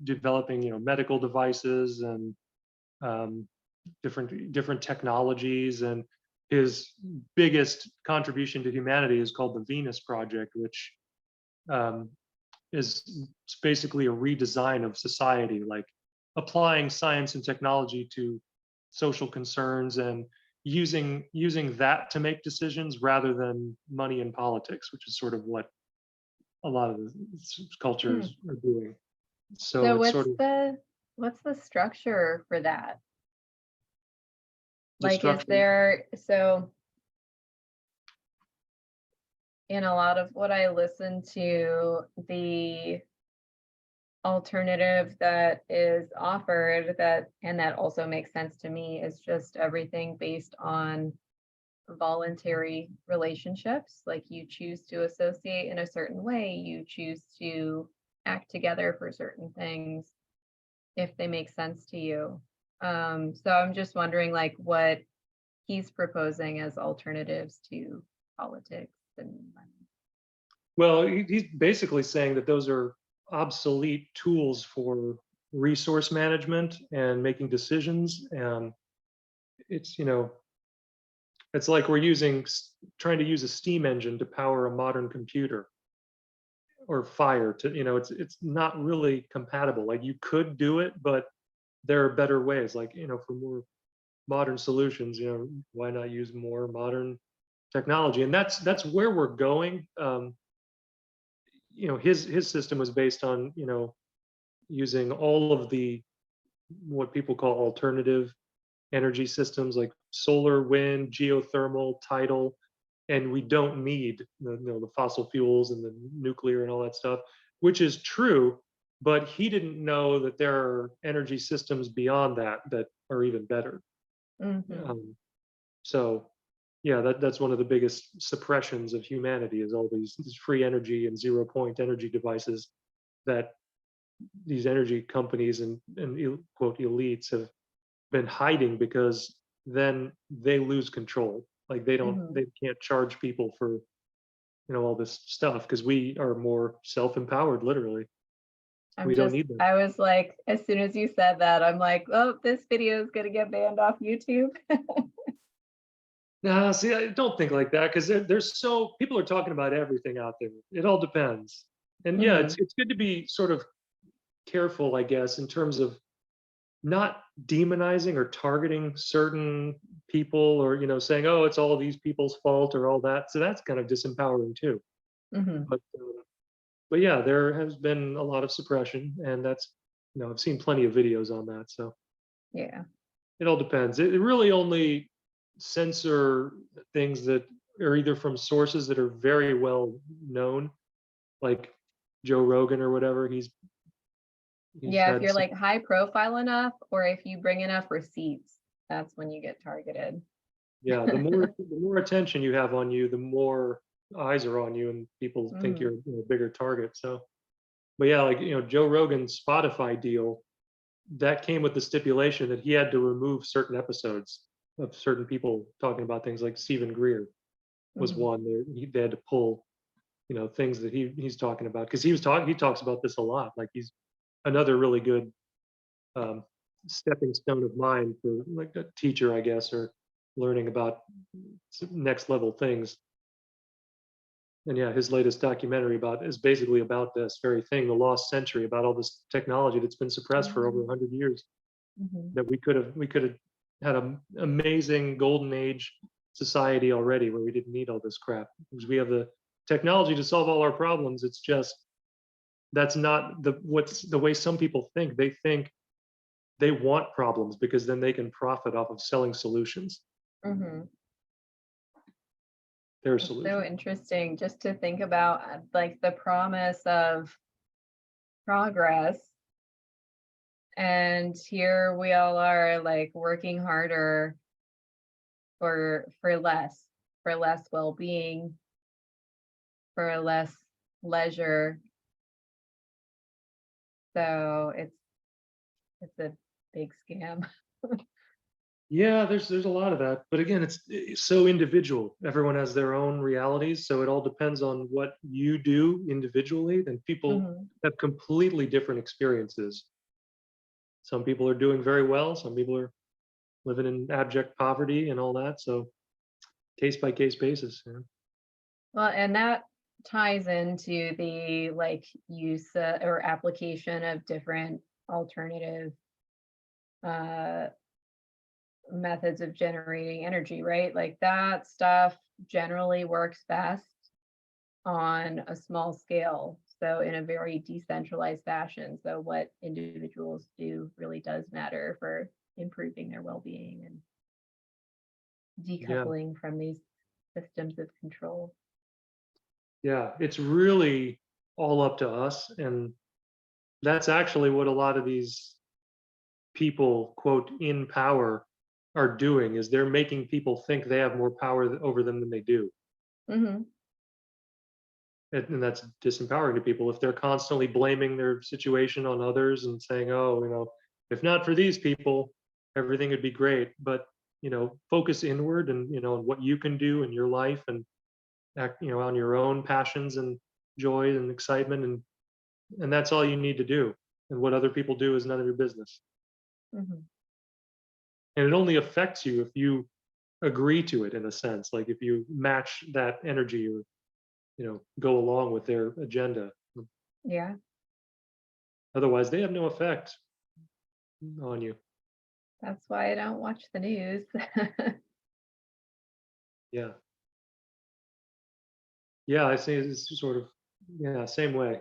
S1: Developing medical devices and um, different technologies. And his biggest contribution to humanity is called the Venus Project, which is basically a redesign of society, like applying science and technology to social concerns and using that to make decisions rather than money and politics, which is sort of what a lot of the
S2: Hmm.
S1: cultures are doing. So
S2: So
S1: it's sort of
S2: what's the structure for that?
S1: the
S2: Like, is
S1: structure.
S2: there, so in a lot of what I listen to, the alternative that is offered, that and that also makes sense to me, is just everything based on voluntary relationships. Like, you choose to associate in a certain way, you choose to act together for certain things if they make sense to you. So I'm just wondering, like, what he's proposing as alternatives to politics and money.
S1: Well, he's basically saying that those are obsolete tools for resource management and making decisions. And it's, it's like we're trying to use a steam engine to power a modern computer or fire to, it's not really compatible. Like you could do it, but there are better ways. Like, for more modern solutions, why not use more modern technology? And that's where we're going. His system was based on, using all of the what people call alternative energy systems like solar, wind, geothermal, tidal, and we don't need the fossil fuels and the nuclear and all that stuff, which is true. But he didn't know that there are energy systems beyond that that are even better.
S2: Hmm.
S1: So, yeah, that's one of the biggest suppressions of humanity is all these free energy and 0 point energy devices that these energy companies and quote elites have been hiding because then they lose control. Like
S2: Hmm.
S1: they can't charge people for all this stuff because we are more self-empowered. Literally, we don't need them.
S2: I was like, as soon as you said that, I'm like, oh, this video is gonna get banned off YouTube.
S1: No, see, I don't think like that because there's so people are talking about everything out there. It all depends, and yeah,
S2: Hmm.
S1: it's good to be sort of careful, I guess, in terms of not demonizing or targeting certain people or saying, oh, it's all these people's fault or all that. So that's kind of disempowering too.
S2: Hmm.
S1: But yeah, there has been a lot of suppression, and that's I've seen plenty of videos on that. So
S2: Yeah.
S1: it all depends. It really only censor things that are either from sources that are very well known, like Joe Rogan or whatever. He's
S2: Yeah, if
S1: had
S2: you're
S1: some,
S2: like high profile enough, or if you bring enough receipts, that's when you get targeted.
S1: yeah. The more attention you have on you, the more eyes are on you, and people think
S2: Hmm.
S1: you're a bigger target. So, but yeah, like Joe Rogan's Spotify deal that came with the stipulation that he had to remove certain episodes of certain people talking about things like Stephen Greer was
S2: Hmm.
S1: one. They had to pull, things that he's talking about because he talks about this a lot. Like he's another really good um, stepping stone of mine for like a teacher, I guess, or learning about next level things. And yeah, his latest documentary about is basically about this very thing, the lost century, about all this technology that's been suppressed for over 100 years
S2: Hmm.
S1: that we could have had an amazing golden age society already where we didn't need all this crap because we have the technology to solve all our problems. It's just that's not what's the way some people think. They think they want problems because then they can profit off of selling solutions,
S2: Hmm.
S1: their
S2: It's so
S1: solutions.
S2: interesting just to think about, like, the promise of progress, and here we all are, like, working harder for less well-being, for less leisure. So it's a big scam.
S1: Yeah, there's a lot of that, but again, it's so individual. Everyone has their own realities, so it all depends on what you do individually. Then people
S2: Hmm.
S1: have completely different experiences. Some people are doing very well, some people are living in abject poverty and all that. So case by case basis.
S2: Well, and that ties into the like use or application of different alternative uh, methods of generating energy, right? Like that stuff generally works best on a small scale, so in a very decentralized fashion. So what individuals do really does matter for improving their well-being and
S1: Yeah.
S2: decoupling from these systems of control.
S1: Yeah. It's really all up to us. And that's actually what a lot of these people, quote, in power are doing, is they're making people think they have more power over them than they do.
S2: Hmm.
S1: And that's disempowering to people if they're constantly blaming their situation on others and saying, oh, if not for these people, everything would be great. But focus inward, and on what you can do in your life, and act on your own passions and joy and excitement, and that's all you need to do. And what other people do is none of your business.
S2: Hmm.
S1: And it only affects you if you agree to it, in a sense, like if you match that energy, or go along with their agenda.
S2: Yeah,
S1: Otherwise they have no effect on you.
S2: that's why I don't watch the news.
S1: Yeah. Yeah, I say it's sort of, yeah, same way.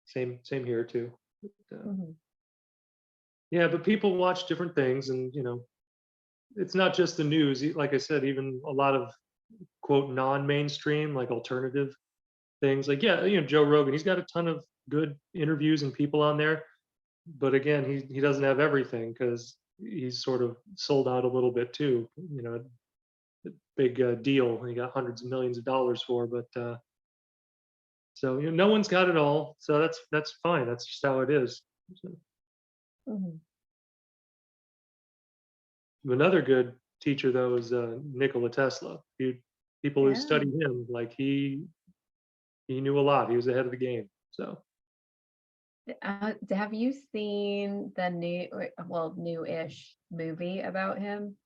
S1: Same here too. But,
S2: Hmm.
S1: yeah, but people watch different things, and it's not just the news. Like I said, even a lot of, quote, non-mainstream, like alternative things. Like, yeah, Joe Rogan, he's got a ton of good interviews and people on there. But again, he doesn't have everything, because he's sort of sold out a little bit too. Big deal he got hundreds of millions of dollars for. But so no one's got it all. So that's fine. That's just how it is. So,
S2: Hmm.
S1: another good teacher though is Nikola Tesla. People who
S2: Yeah.
S1: study him, like he knew a lot. He was ahead of the game. So
S2: Have you seen the new-ish movie about him?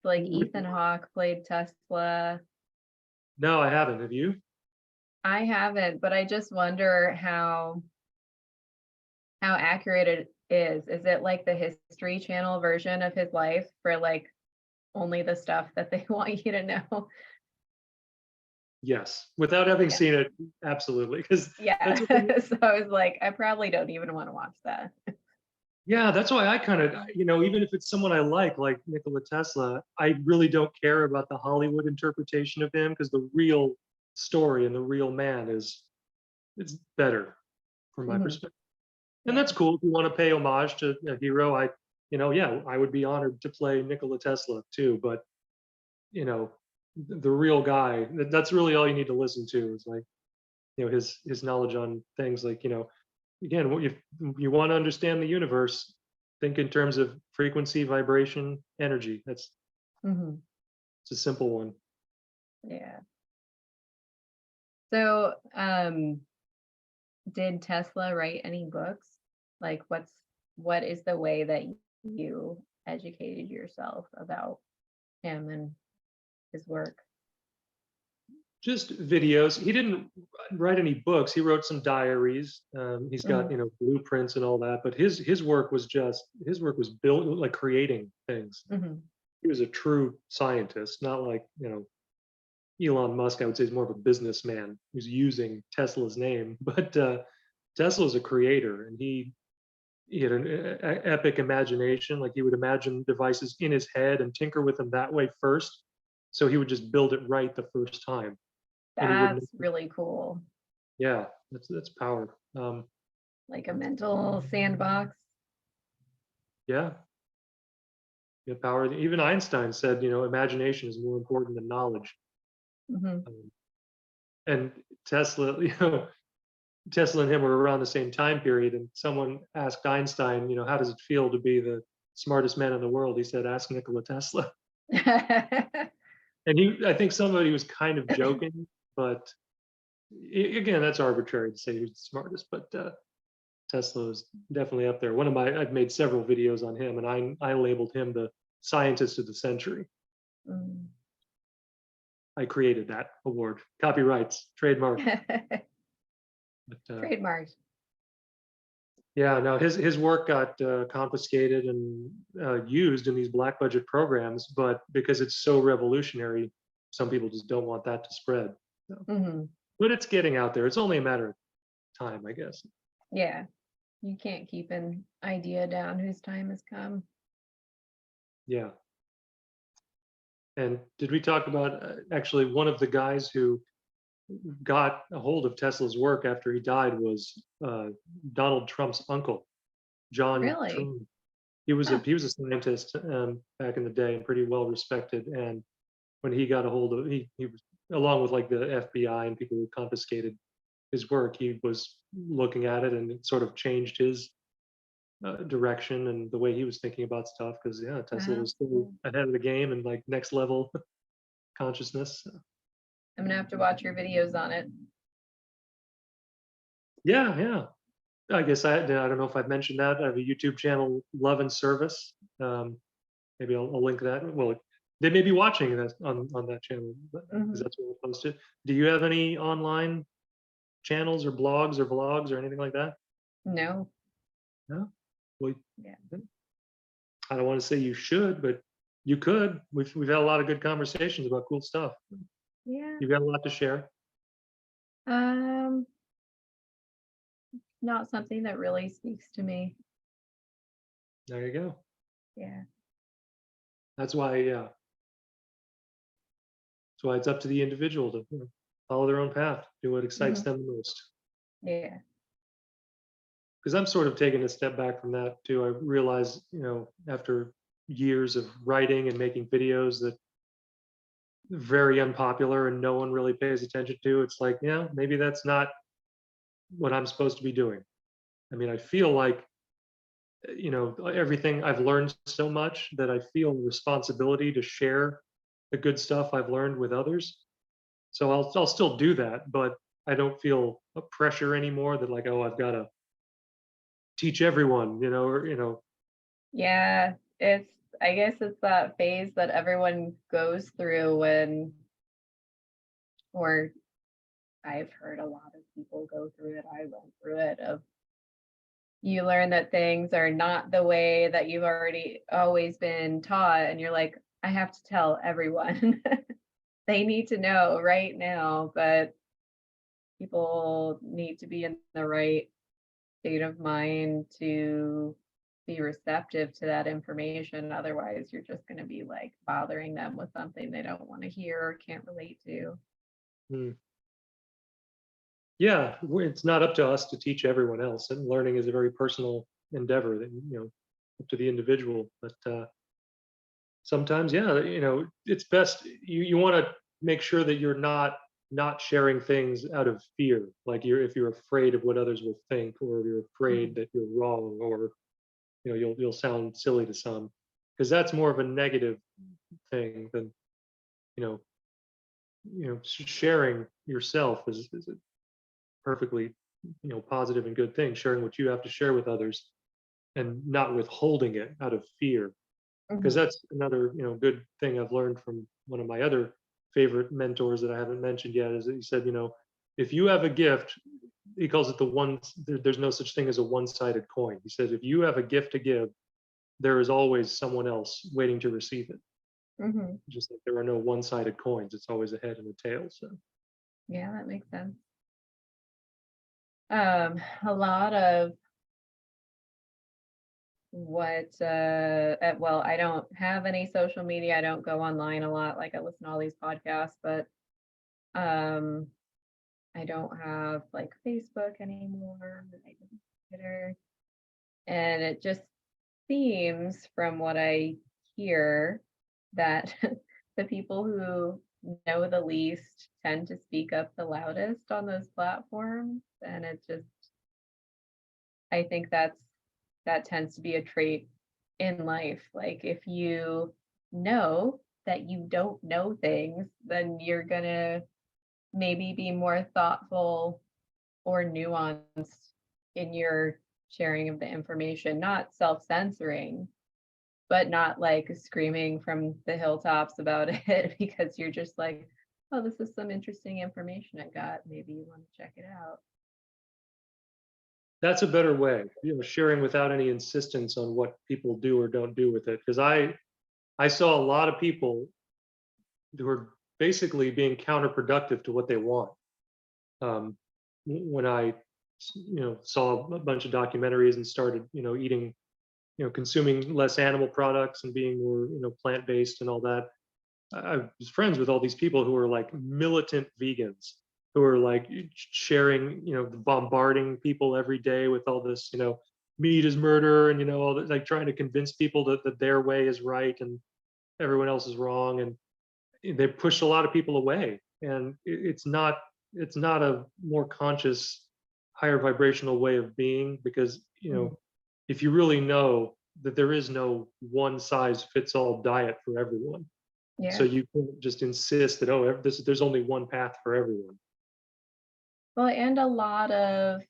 S2: Like Ethan Hawke played Tesla.
S1: no, I haven't. Have you?
S2: I haven't, but I just wonder how accurate it is. Is it like the History Channel version of his life for like only the stuff that they want you to know?
S1: Yes, without having
S2: Yeah.
S1: seen it, absolutely. Because
S2: Yeah.
S1: that's what the,
S2: So I was like, I probably don't even want to watch that.
S1: yeah, that's why I kind of, even if it's someone I like Nikola Tesla, I really don't care about the Hollywood interpretation of him, because the real story and the real man is, it's better from my
S2: Mhm.
S1: perspective. And
S2: Yeah.
S1: that's cool if you want to pay homage to a hero. Yeah, I would be honored to play Nikola Tesla too. But you know, the real guy. That's really all you need to listen to, is like his knowledge on things like again, if you want to understand the universe, think in terms of frequency, vibration, energy.
S2: Mhm.
S1: It's a simple one.
S2: Yeah. So, did Tesla write any books? Like, what is the way that you educated yourself about him and his work?
S1: Just videos. He didn't write any books. He wrote some diaries. He's got
S2: Mhm.
S1: blueprints and all that. But his work was built, like, creating things.
S2: Mhm.
S1: He was a true scientist, not like Elon Musk. I would say is more of a businessman who's using Tesla's name. But Tesla's a creator, and he had an epic imagination. Like, he would imagine devices in his head and tinker with them that way first. So he would just build it right the first time, and he wouldn't.
S2: That's really cool.
S1: Yeah, that's power.
S2: Like a mental sandbox.
S1: Yeah, yeah, power. Even Einstein said, imagination is more important than knowledge.
S2: Mhm.
S1: Um, and Tesla, Tesla and him were around the same time period. And someone asked Einstein, how does it feel to be the smartest man in the world? He said, "Ask Nikola Tesla." And I think somebody was kind of joking, but again, that's arbitrary to say who's the smartest. But Tesla is definitely up there. I've made several videos on him, and I labeled him the scientist of the century.
S2: Mm.
S1: I created that award. Copyrights, trademark. But,
S2: Trademark.
S1: yeah, no, his work got confiscated and used in these black budget programs, but because it's so revolutionary, some people just don't want that to spread. So,
S2: Hmm.
S1: but it's getting out there. It's only a matter of time, I guess.
S2: Yeah. You can't keep an idea down whose time has come.
S1: Yeah. And did we talk about actually one of the guys who got a hold of Tesla's work after he died was Donald Trump's uncle, John
S2: Really?
S1: Trump.
S2: Huh.
S1: He was a scientist back in the day and pretty well respected. And when he got a hold of he was along with like the FBI and people who confiscated his work, he was looking at it and it sort of changed his direction and the way he was thinking about stuff because yeah, Tesla
S2: Wow.
S1: was still ahead of the game and like next level consciousness.
S2: I'm gonna have to watch your videos on it.
S1: Yeah, yeah. I guess I don't know if I've mentioned that. I have a YouTube channel, Love and Service. Maybe I'll link that. Well, they may be watching that on that channel because
S2: Hmm.
S1: that's where I posted. Do you have any online channels or blogs or vlogs or anything like that?
S2: No.
S1: No. Well,
S2: Yeah.
S1: I don't want to say you should, but you could. We've had a lot of good conversations about cool stuff.
S2: Yeah.
S1: You've got a lot to share.
S2: Um, Not something that really speaks to me.
S1: There you go.
S2: Yeah.
S1: That's why, yeah. That's why it's up to the individual to follow their own path, do what excites
S2: Hmm.
S1: them the most.
S2: Yeah.
S1: Because I'm sort of taking a step back from that too. I realize, after years of writing and making videos that very unpopular and no one really pays attention to, it's like, yeah, maybe that's not what I'm supposed to be doing. I mean, I feel like, everything I've learned so much that I feel responsibility to share the good stuff I've learned with others. So I'll still do that, but I don't feel a pressure anymore that like, oh, I've got to teach everyone, or
S2: Yeah. I guess it's that phase that everyone goes through or I've heard a lot of people go through it. I went through it of you learn that things are not the way that you've already always been taught and you're like, I have to tell everyone. They need to know right now, but people need to be in the right state of mind to be receptive to that information. Otherwise, you're just going to be like bothering them with something they don't want to hear or can't relate to.
S1: hmm. Yeah, it's not up to us to teach everyone else, and learning is a very personal endeavor that up to the individual. But sometimes, yeah, it's best you want to make sure that you're not sharing things out of fear, like if you're afraid of what others will think, or you're afraid
S2: Mhm.
S1: that you're wrong, or you'll sound silly to some, because that's more of a negative thing than you know sharing yourself is a perfectly positive and good thing, sharing what you have to share with others and not withholding it out of fear, because
S2: Mhm.
S1: that's another good thing I've learned from one of my other favorite mentors that I haven't mentioned yet, is that he said, if you have a gift, he calls it there's no such thing as a one-sided coin. He said if you have a gift to give, there is always someone else waiting to receive it.
S2: Mhm.
S1: Just like there are no one-sided coins, it's always a head and a tail. So
S2: Yeah, that makes sense. A lot of well, I don't have any social media. I don't go online a lot. Like I listen to all these podcasts, but um I don't have like Facebook anymore. I don't Twitter. And it just seems from what I hear that the people who know the least tend to speak up the loudest on those platforms. And it just, I think that tends to be a trait in life. Like if you know that you don't know things, then you're gonna maybe be more thoughtful or nuanced in your sharing of the information, not self-censoring, but not like screaming from the hilltops about it because you're just like, oh, this is some interesting information I got. Maybe you want to check it out.
S1: That's a better way, sharing without any insistence on what people do or don't do with it. Because I saw a lot of people who are basically being counterproductive to what they want. When I, saw a bunch of documentaries and started, eating, consuming less animal products and being more, plant-based and all that. I was friends with all these people who were like militant vegans, who are like sharing, bombarding people every day with all this, meat is murder, and all that, like trying to convince people that their way is right and everyone else is wrong. And they push a lot of people away. And it's not a more conscious, higher vibrational way of being, because
S2: Mhm.
S1: if you really know that there is no one size fits all diet for everyone, so
S2: Yeah.
S1: you can't just insist that, oh, there's only one path for everyone.
S2: Well, and a lot of,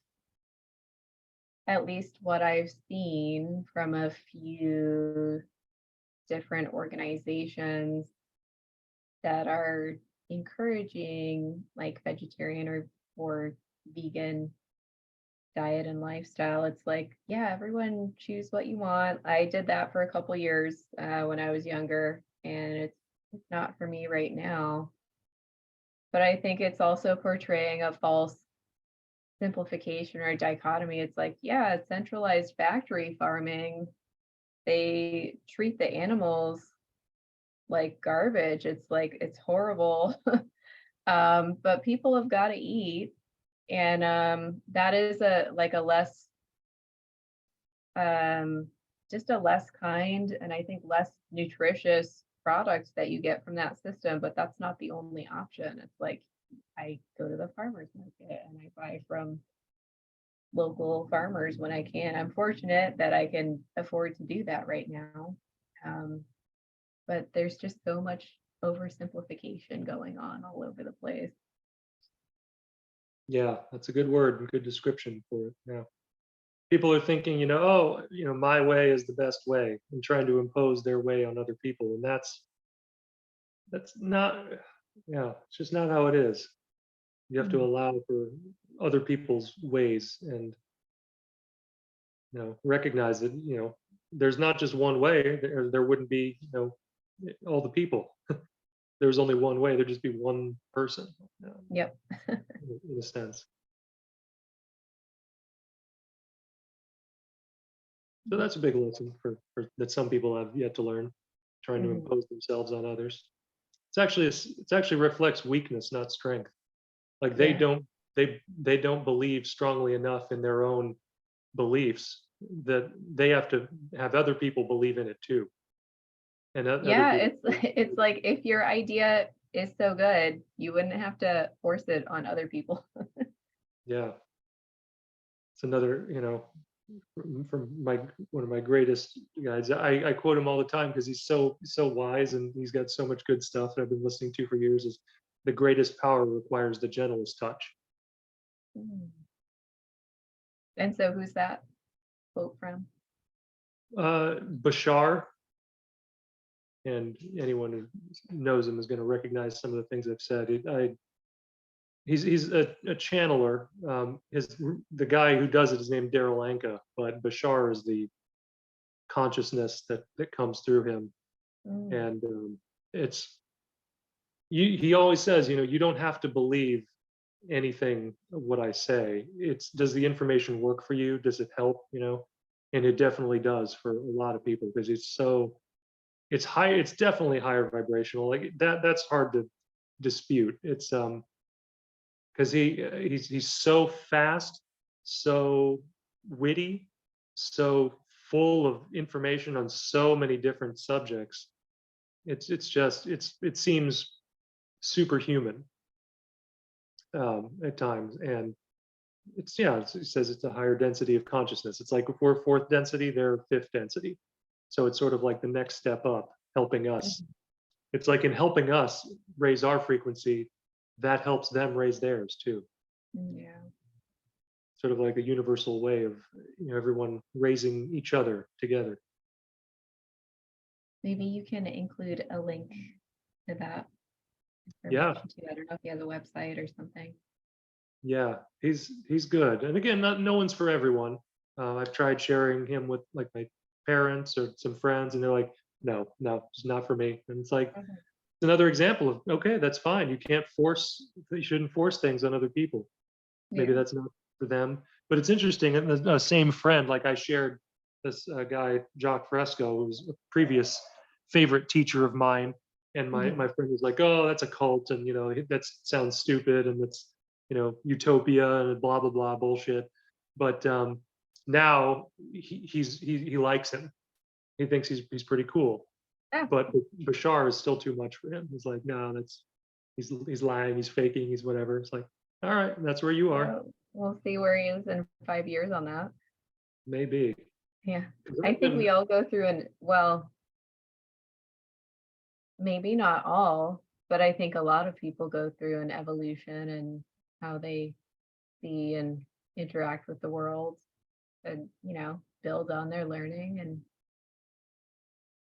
S2: at least what I've seen from a few different organizations that are encouraging like vegetarian or vegan diet and lifestyle. It's like, yeah, everyone choose what you want. I did that for a couple years when I was younger, and it's not for me right now. But I think it's also portraying a false simplification or dichotomy. It's like, yeah, it's centralized factory farming. They treat the animals like garbage. It's like it's horrible. But people have got to eat, and that is a like a less um, just a less kind and I think less nutritious product that you get from that system. But that's not the only option. It's like I go to the farmers market and I buy from local farmers when I can. I'm fortunate that I can afford to do that right now. Um, but there's just so much oversimplification going on all over the place.
S1: Yeah, that's a good word and good description for it. Yeah. People are thinking, oh, my way is the best way, and trying to impose their way on other people. And that's not, yeah, it's just not how it is. You have to
S2: Mhm.
S1: allow for other people's ways, and recognize that there's not just one way. There wouldn't be all the people. There's only one way. There'd just be one person,
S2: Yep.
S1: in a sense. So that's a big lesson for that some people have yet to learn, trying to
S2: Mhm.
S1: impose themselves on others. It's actually reflects weakness, not strength. Like
S2: Yeah.
S1: they don't believe strongly enough in their own beliefs, that they have to have other people believe in it too, and other
S2: Yeah,
S1: people.
S2: it's it's like if your idea is so good, you wouldn't have to force it on other people.
S1: Yeah, it's another, from my one of my greatest guys. I quote him all the time because he's so wise, and he's got so much good stuff that I've been listening to for years. Is the greatest power requires the gentlest touch.
S2: Mm. And so who's that quote from?
S1: Bashar, and anyone who knows him is going to recognize some of the things I've said. He's a channeler. The guy who does it is named Daryl Anka, but Bashar is the consciousness that comes through him.
S2: Mm,
S1: And it's he always says, you don't have to believe anything of what I say. It's, does the information work for you? Does it help? And it definitely does for a lot of people, because it's high. It's definitely higher vibrational. Like that's hard to dispute. It's because he's so fast, so witty, so full of information on so many different subjects. It seems superhuman, at times. And it says it's a higher density of consciousness. It's like if we're fourth density, they're fifth density. So it's sort of like the next step up, helping us.
S2: mhm.
S1: It's like in helping us raise our frequency, that helps them raise theirs too.
S2: Yeah.
S1: Sort of like a universal way of everyone raising each other together.
S2: Maybe you can include a link to that
S1: Yeah,
S2: information too. I don't know if he has a website or something.
S1: yeah, he's good. And again, no one's for everyone. I've tried sharing him with like my parents or some friends, and they're like, no, it's not for me. And it's like
S2: Mhm.
S1: another example of, okay, that's fine. You shouldn't force things on other people. Maybe
S2: Yeah.
S1: that's not for them. But it's interesting. And the same friend, like I shared this guy, Jacque Fresco, who was a previous favorite teacher of mine. And
S2: Mhm.
S1: my friend was like, oh, that's a cult. And, that sounds stupid. And it's, utopia and blah, blah, blah bullshit. But now he likes him. He thinks he's pretty cool.
S2: Yeah.
S1: But Bashar is still too much for him. He's like, no, he's lying, he's faking, he's whatever. It's like, all right, that's where you are.
S2: So we'll see where he is in 5 years on that.
S1: Maybe.
S2: Yeah.
S1: 'Cause
S2: I think we
S1: then-
S2: all go through well, maybe not all, but I think a lot of people go through an evolution and how they see and interact with the world and, build on their learning and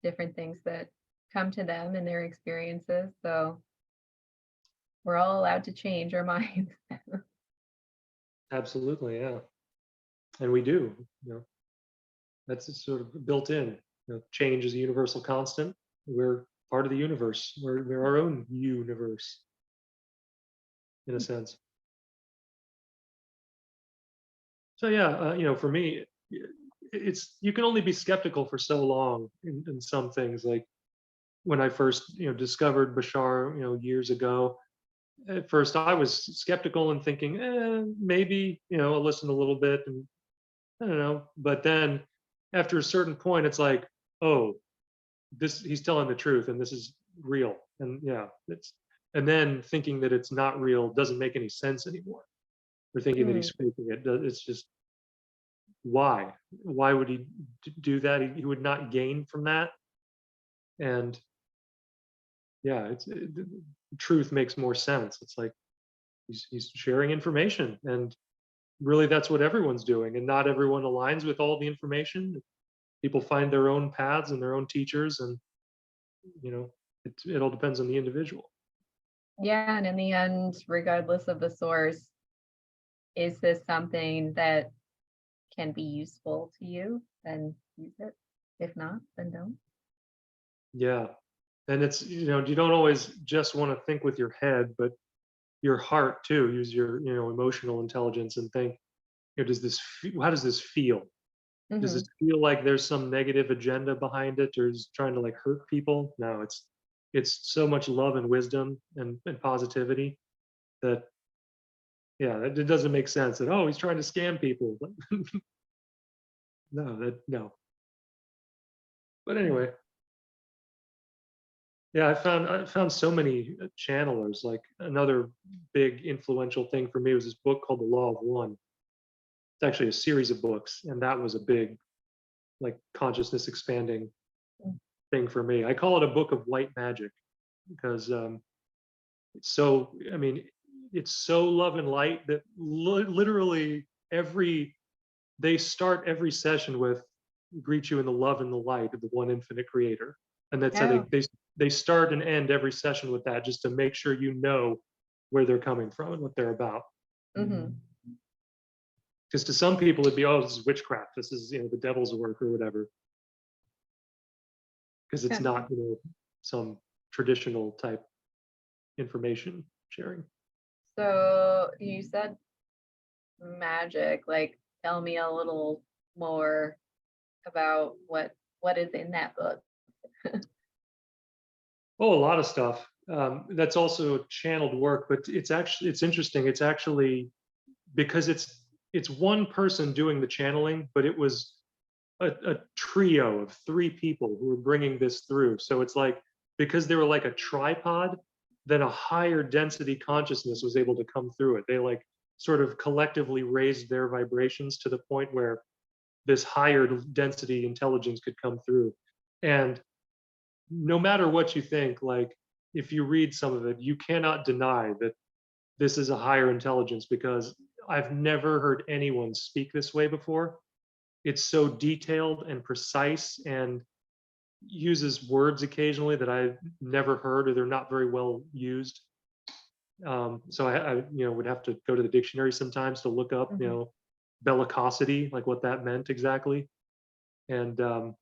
S2: different things that come to them and their experiences. So we're all allowed to change our minds.
S1: Absolutely, yeah. And we do. That's just sort of built in. Change is a universal constant. We're part of the universe. We're our own universe, in a sense. So yeah, for me, it's you can only be skeptical for so long in some things. Like when I first, discovered Bashar, years ago, at first I was skeptical and thinking, maybe, I'll listen a little bit and I don't know. But then after a certain point, it's like, oh, he's telling the truth and this is real. And yeah, and then thinking that it's not real doesn't make any sense anymore. Or thinking that
S2: Mm,
S1: he's faking it. It's just why? Why would he do that? He would not gain from that. And yeah, the truth makes more sense. It's like he's sharing information, and really that's what everyone's doing. And not everyone aligns with all the information. People find their own paths and their own teachers, and it all depends on the individual.
S2: yeah, and in the end, regardless of the source, is this something that can be useful to you? Then use it. If not, then don't.
S1: Yeah, and it's you don't always just want to think with your head, but your heart too. Use your emotional intelligence and think, how does this feel? Does this
S2: Hmm.
S1: feel like there's some negative agenda behind it, or is trying to like hurt people? No, it's so much love and wisdom and positivity that yeah, it doesn't make sense that, oh, he's trying to scam people. No. But anyway, yeah, I found so many channelers. Like another big influential thing for me was this book called The Law of One. It's actually a series of books, and that was a big like consciousness expanding thing for me. I call it a book of white magic because it's so. I mean, it's so love and light that literally they start every session with greet you in the love and the light of the one infinite creator. And that's how
S2: Oh.
S1: they start and end every session with that, just to make sure you know where they're coming from and what they're about.
S2: Hmm.
S1: Because to some people it'd be, oh, this is witchcraft, this is the devil's work or whatever, because it's
S2: Yeah.
S1: not some traditional type information sharing.
S2: So you said magic. Like, tell me a little more about what is in that book.
S1: Oh, a lot of stuff. That's also channeled work, but it's interesting. It's actually because it's one person doing the channeling, but it was a trio of three people who were bringing this through. So it's like because they were like a tripod, then a higher density consciousness was able to come through it. They like sort of collectively raised their vibrations to the point where this higher density intelligence could come through. And no matter what you think, like if you read some of it, you cannot deny that this is a higher intelligence because I've never heard anyone speak this way before. It's so detailed and precise and uses words occasionally that I've never heard or they're not very well used. So I would have to go to the dictionary sometimes to look up,
S2: Mhm.
S1: bellicosity, like what that meant exactly, and or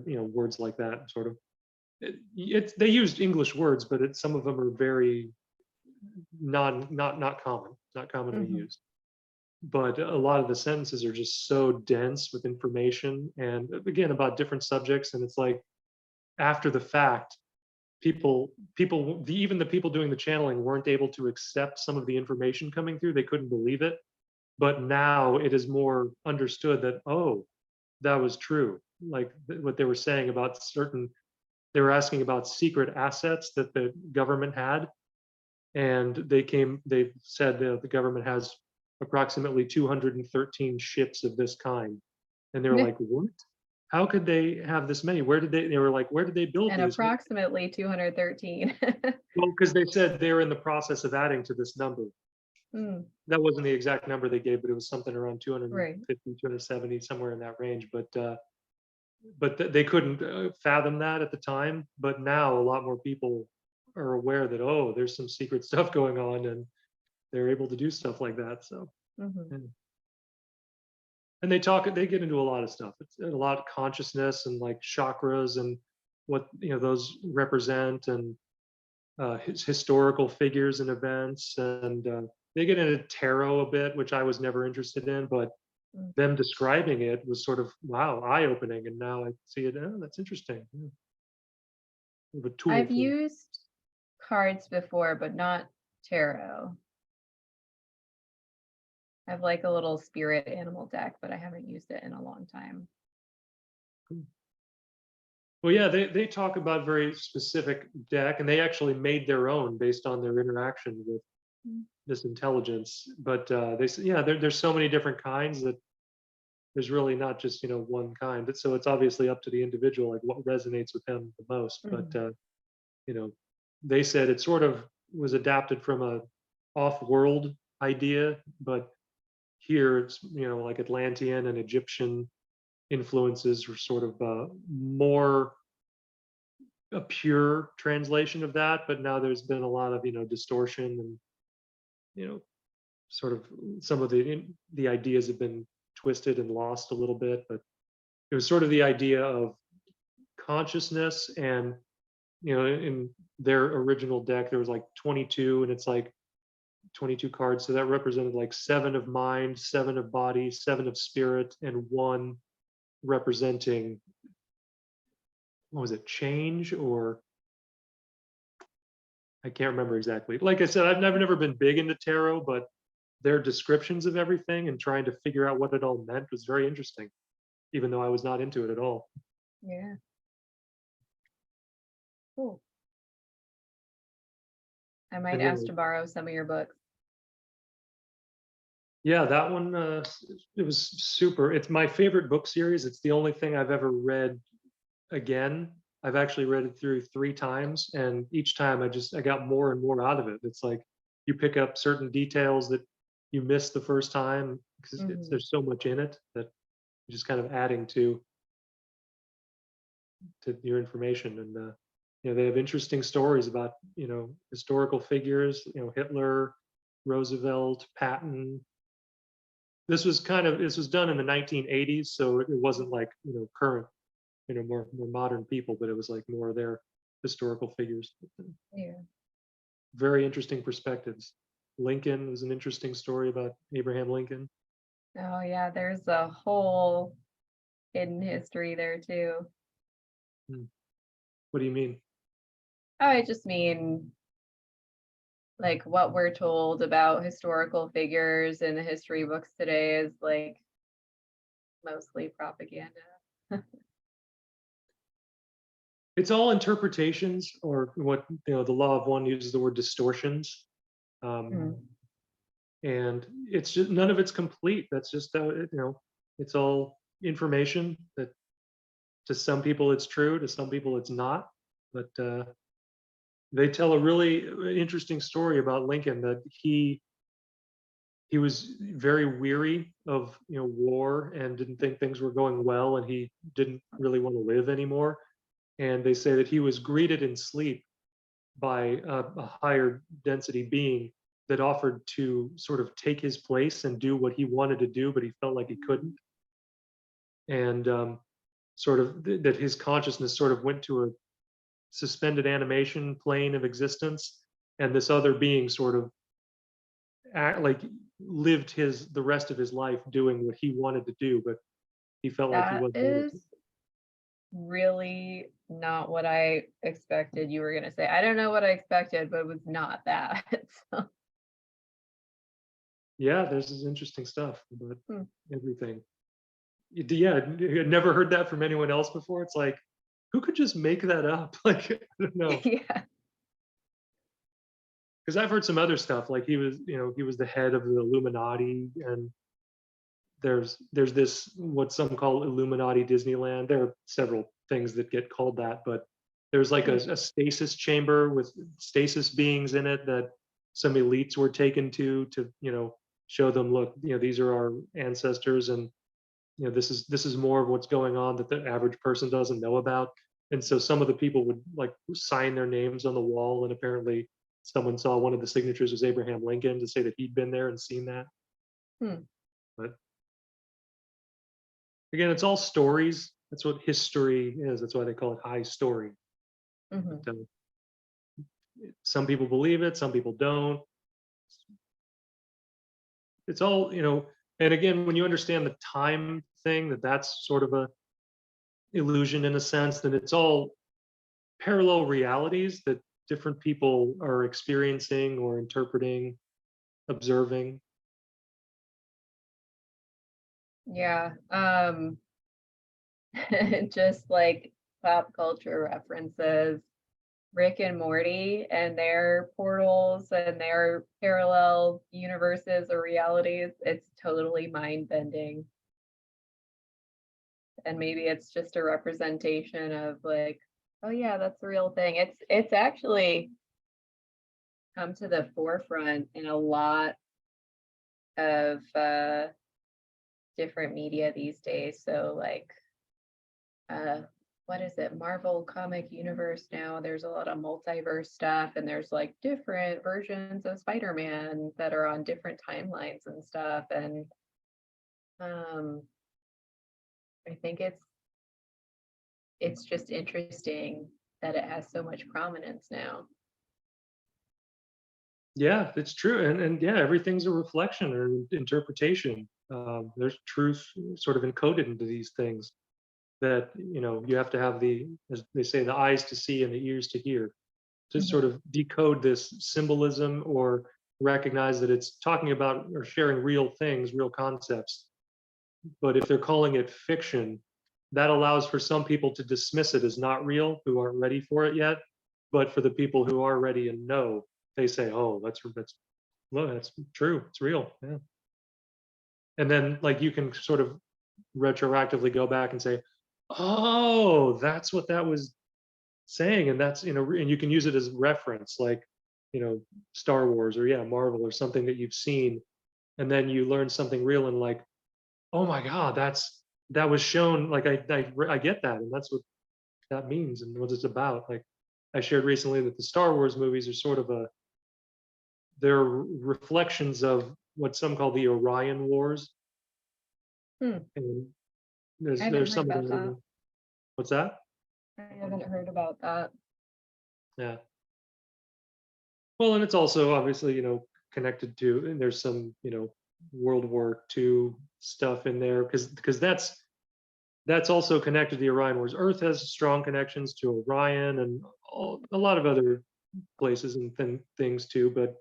S1: words like that, sort of. They used English words, but some of them are very not commonly
S2: Mhm.
S1: used. But a lot of the sentences are just so dense with information, and again about different subjects, and it's like after the fact, even the people doing the channeling weren't able to accept some of the information coming through. They couldn't believe it, but now it is more understood that, oh, that was true. Like what they were saying about certain, they were asking about secret assets that the government had, and they said that the government has approximately 213 ships of this kind, and they were like, what? How could they have this many? They were like, where did they build
S2: And
S1: these?
S2: approximately 213.
S1: Well, because they said they're in the process of adding to this number.
S2: Mm,
S1: That wasn't the exact number they gave, but it was something around
S2: right.
S1: 250, 270, somewhere in that range. But they couldn't fathom that at the time. But now a lot more people are aware that, oh, there's some secret stuff going on, and they're able to do stuff like that. So,
S2: Mhm.
S1: and they get into a lot of stuff. It's a lot of consciousness and like chakras and what those represent, and historical figures and events, and they get into tarot a bit, which I was never interested in, but
S2: Mm.
S1: them describing it was sort of wow, eye-opening, and now I see it. Oh, that's interesting. Yeah. Of a tool
S2: I've
S1: for.
S2: used cards before, but not tarot. I have like a little spirit animal deck, but I haven't used it in a long time.
S1: Well, yeah, they talk about very specific deck, and they actually made their own based on their interaction with
S2: Mm.
S1: this intelligence. But they say, yeah, there's so many different kinds that there's really not just one kind. So it's obviously up to the individual, like what resonates with them the most. But
S2: Mhm.
S1: you know, they said it sort of was adapted from a off-world idea, but here it's like Atlantean and Egyptian influences were sort of more a pure translation of that. But now there's been a lot of distortion, and you know sort of some of the ideas have been twisted and lost a little bit. But it was sort of the idea of consciousness, and in their original deck there was like 22, and it's like 22 cards, so that represented like 7 of mind, 7 of body, 7 of spirit, and 1 representing, what was it, change, or I can't remember exactly. Like I said, I've never been big into tarot, but their descriptions of everything and trying to figure out what it all meant was very interesting, even though I was not into it at all.
S2: Yeah, cool. I might
S1: And
S2: ask to borrow some of your books.
S1: yeah, that one, it was super. It's my favorite book series. It's the only thing I've ever read again. I've actually read it through 3 times, and each time I got more and more out of it. It's like you pick up certain details that you missed the first time, because
S2: Mhm.
S1: there's so much in it that you're just kind of adding to your information. And they have interesting stories about historical figures, Hitler, Roosevelt, Patton. This was done in the 1980s, so it wasn't like current, more modern people, but it was like more of their historical figures.
S2: Yeah.
S1: Very interesting perspectives. Lincoln was an interesting story about Abraham Lincoln.
S2: Oh yeah, there's a whole hidden history there too.
S1: Hmm. What do you mean?
S2: Oh, I just mean like what we're told about historical figures in the history books today is like mostly propaganda.
S1: It's all interpretations, or what the law of one uses the word distortions. Um,
S2: Mm.
S1: and it's just none of it's complete. That's just how it's all information that to some people it's true, to some people it's not. But they tell a really interesting story about Lincoln, that he was very weary of war, and didn't think things were going well, and he didn't really want to live anymore. And they say that he was greeted in sleep by a higher density being that offered to sort of take his place and do what he wanted to do, but he felt like he couldn't. And sort of that his consciousness sort of went to a suspended animation plane of existence, and this other being sort of like lived the rest of his life doing what he wanted to do, but he felt like he
S2: That
S1: wasn't able to.
S2: is really not what I expected you were gonna say. I don't know what I expected, but it was not that. So,
S1: Yeah, there's this interesting stuff about
S2: hmm,
S1: everything. Yeah, you had never heard that from anyone else before. It's like, who could just make that up? Like, I don't know.
S2: yeah.
S1: Because I've heard some other stuff, like he was the head of the Illuminati, and there's this what some call Illuminati Disneyland. There are several things that get called that, but there's like
S2: Hmm.
S1: a stasis chamber with stasis beings in it that some elites were taken to show them, look, these are our ancestors, and this is more of what's going on that the average person doesn't know about. And so some of the people would like sign their names on the wall, and apparently someone saw one of the signatures was Abraham Lincoln to say that he'd been there and seen that.
S2: Hmm.
S1: But again, it's all stories. That's what history is. That's why they call it high story.
S2: Mhm.
S1: But, some people believe it, some people don't. It's all, and again, when you understand the time thing, that's sort of a illusion in a sense, then it's all parallel realities that different people are experiencing or interpreting, observing.
S2: Yeah. Just like pop culture references, Rick and Morty and their portals and their parallel universes or realities, it's totally mind bending. And maybe it's just a representation of like, oh yeah, that's the real thing. It's actually come to the forefront in a lot of different media these days. So like uh what is it, Marvel comic universe now, there's a lot of multiverse stuff, and there's like different versions of Spider-Man that are on different timelines and stuff. And um I think it's just interesting that it has so much prominence now.
S1: Yeah, it's true. And yeah, everything's a reflection or an interpretation. There's truth sort of encoded into these things that, you have to have as they say, the eyes to see and the ears to hear to sort
S2: Mhm.
S1: of decode this symbolism or recognize that it's talking about or sharing real things, real concepts. But if they're calling it fiction, that allows for some people to dismiss it as not real who aren't ready for it yet. But for the people who are ready and know, they say, "Oh, that's no, that's true. It's real." Yeah. And then like you can sort of retroactively go back and say, "Oh, that's what that was saying," and that's and you can use it as reference, like Star Wars or yeah, Marvel or something that you've seen, and then you learn something real and like, oh my god, that was shown, like I get that, and that's what that means and what it's about. Like I shared recently that the Star Wars movies are sort of they're reflections of what some call the Orion Wars,
S2: Hmm.
S1: and
S2: I haven't
S1: there's
S2: heard
S1: some of that
S2: about
S1: in
S2: that.
S1: there. What's that?
S2: I haven't heard about that.
S1: Yeah. Well, and it's also obviously, connected to, and there's some, World War II stuff in there because that's also connected to the Orion Wars. Earth has strong connections to Orion and a lot of other places and things too. But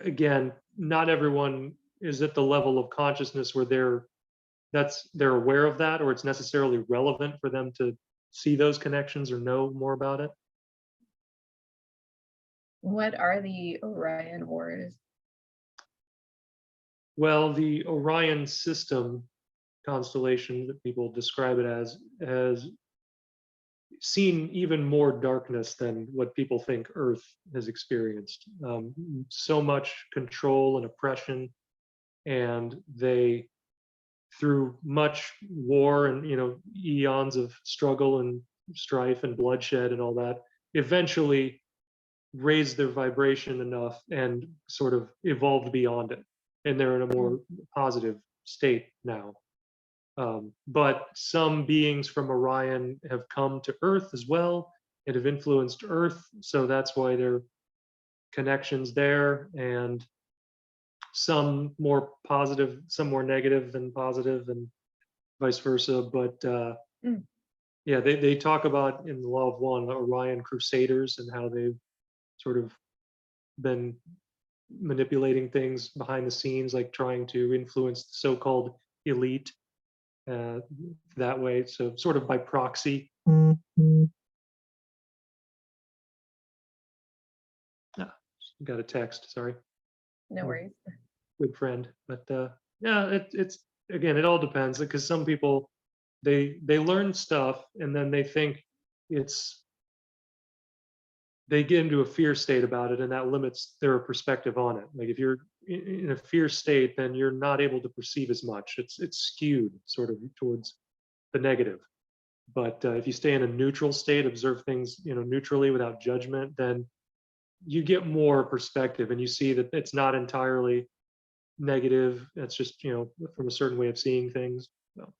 S1: again, not everyone is at the level of consciousness where they're aware of that, or it's necessarily relevant for them to see those connections or know more about it.
S2: What are the Orion Wars?
S1: Well, the Orion system constellation that people describe it as has seen even more darkness than what people think Earth has experienced. So much control and oppression, and they, through much war and eons of struggle and strife and bloodshed and all that, eventually raised their vibration enough and sort of evolved beyond it, and they're in a more positive state now. But some beings from Orion have come to Earth as well and have influenced Earth, so that's why there are connections there, and some more positive, some more negative than positive, and vice versa. But
S2: Mm.
S1: yeah, they talk about in the Law of One, Orion Crusaders, and how they've sort of been manipulating things behind the scenes, like trying to influence the so-called elite uh, that way. So sort of by proxy. Ah, got a text. Sorry,
S2: No worries.
S1: good friend. But yeah, it's again, it all depends because some people they learn stuff and then they think it's they get into a fear state about it, and that limits their perspective on it. Like if you're in a fear state, then you're not able to perceive as much. It's skewed sort of towards the negative. But if you stay in a neutral state, observe things neutrally without judgment, then you get more perspective, and you see that it's not entirely negative. It's just from a certain way of seeing things. So,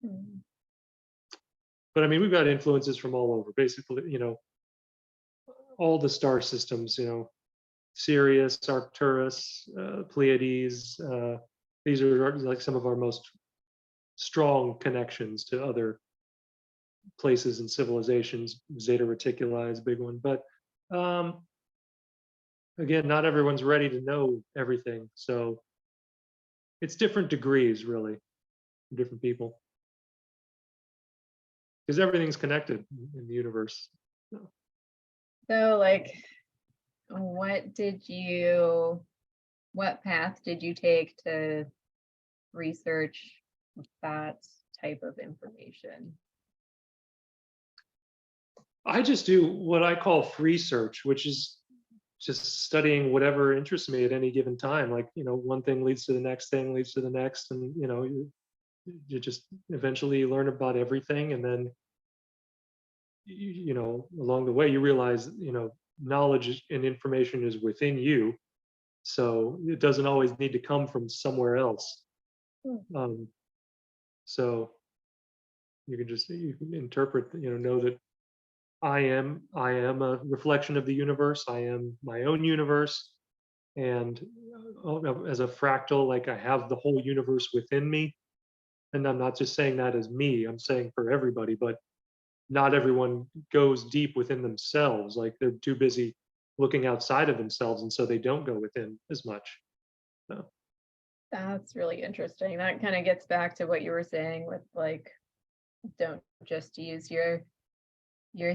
S2: Mm.
S1: but I mean, we've got influences from all over. Basically, all the star systems. Sirius, Arcturus, Pleiades. These are like some of our most strong connections to other places and civilizations. Zeta Reticuli is a big one, but um, again, not everyone's ready to know everything. So it's different degrees, really, for different people, because everything's connected in the universe. So,
S2: So, like, what path did you take to research that type of information?
S1: I just do what I call free search, which is just studying whatever interests me at any given time. Like, one thing leads to the next thing, leads to the next, and you just eventually learn about everything, and then along the way you realize knowledge and information is within you, so it doesn't always need to come from somewhere else.
S2: Hmm.
S1: So you can interpret, know that I am a reflection of the universe. I am my own universe, and as a fractal, like I have the whole universe within me. And I'm not just saying that as me, I'm saying for everybody, but not everyone goes deep within themselves. Like they're too busy looking outside of themselves, and so they don't go within as much. So,
S2: That's really interesting. That kind of gets back to what you were saying with like, don't just use your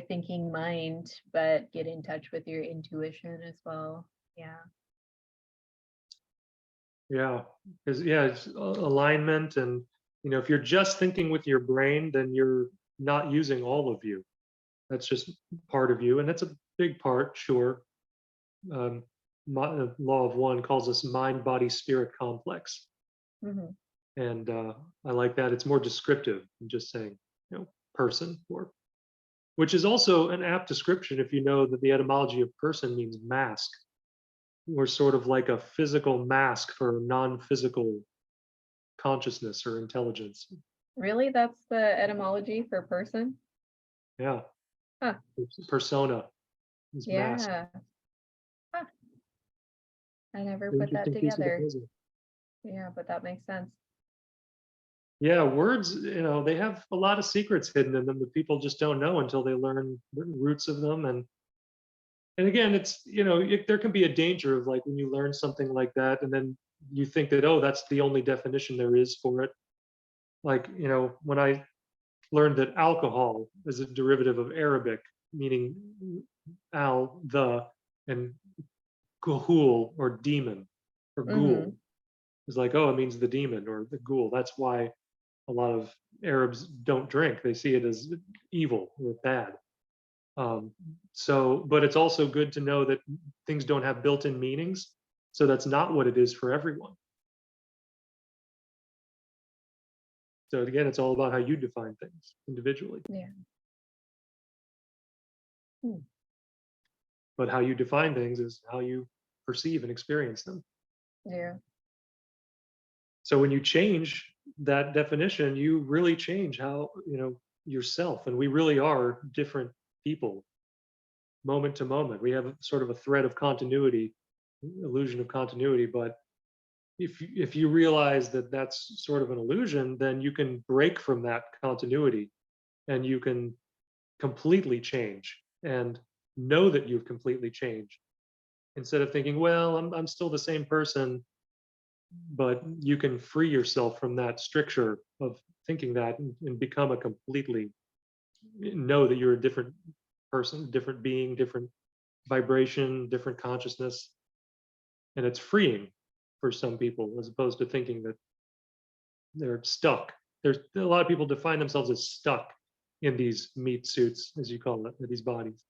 S2: thinking mind, but get in touch with your intuition as well. Yeah.
S1: yeah, because yeah, it's alignment, and if you're just thinking with your brain, then you're not using all of you. That's just part of you, and that's a big part, sure. Um, Law of One calls us mind, body, spirit complex,
S2: Hmm.
S1: and I like that. It's more descriptive than just saying, person, or which is also an apt description if you know that the etymology of person means mask. We're sort of like a physical mask for non-physical consciousness or intelligence.
S2: Really? That's the etymology for person?
S1: Yeah,
S2: Huh.
S1: persona is mask.
S2: Yeah. Huh. I never put that
S1: Interesting piece of the
S2: together.
S1: puzzle.
S2: Yeah, but that makes sense.
S1: Yeah, words, they have a lot of secrets hidden in them that people just don't know until they learn the roots of them. And again, it's, there can be a danger of like when you learn something like that and then you think that, oh, that's the only definition there is for it. Like, when I learned that alcohol is a derivative of Arabic, meaning the, and ghoul or demon or
S2: Hmm.
S1: ghoul. It's like, oh, it means the demon or the ghoul. That's why a lot of Arabs don't drink. They see it as evil or bad. Um, but it's also good to know that things don't have built-in meanings. So that's not what it is for everyone. So again, it's all about how you define things individually.
S2: Yeah. Hmm.
S1: But how you define things is how you perceive and experience them.
S2: Yeah.
S1: So when you change that definition, you really change how, yourself. And we really are different people, moment to moment. We have sort of a thread of continuity, illusion of continuity. But if you realize that that's sort of an illusion, then you can break from that continuity, and you can completely change and know that you've completely changed, instead of thinking, well, I'm still the same person. But you can free yourself from that stricture of thinking that, and become a completely, know that you're a different person, different being, different vibration, different consciousness. And it's freeing for some people, as opposed to thinking that they're stuck. There's a lot of people define themselves as stuck in these meat suits, as you call it, these bodies.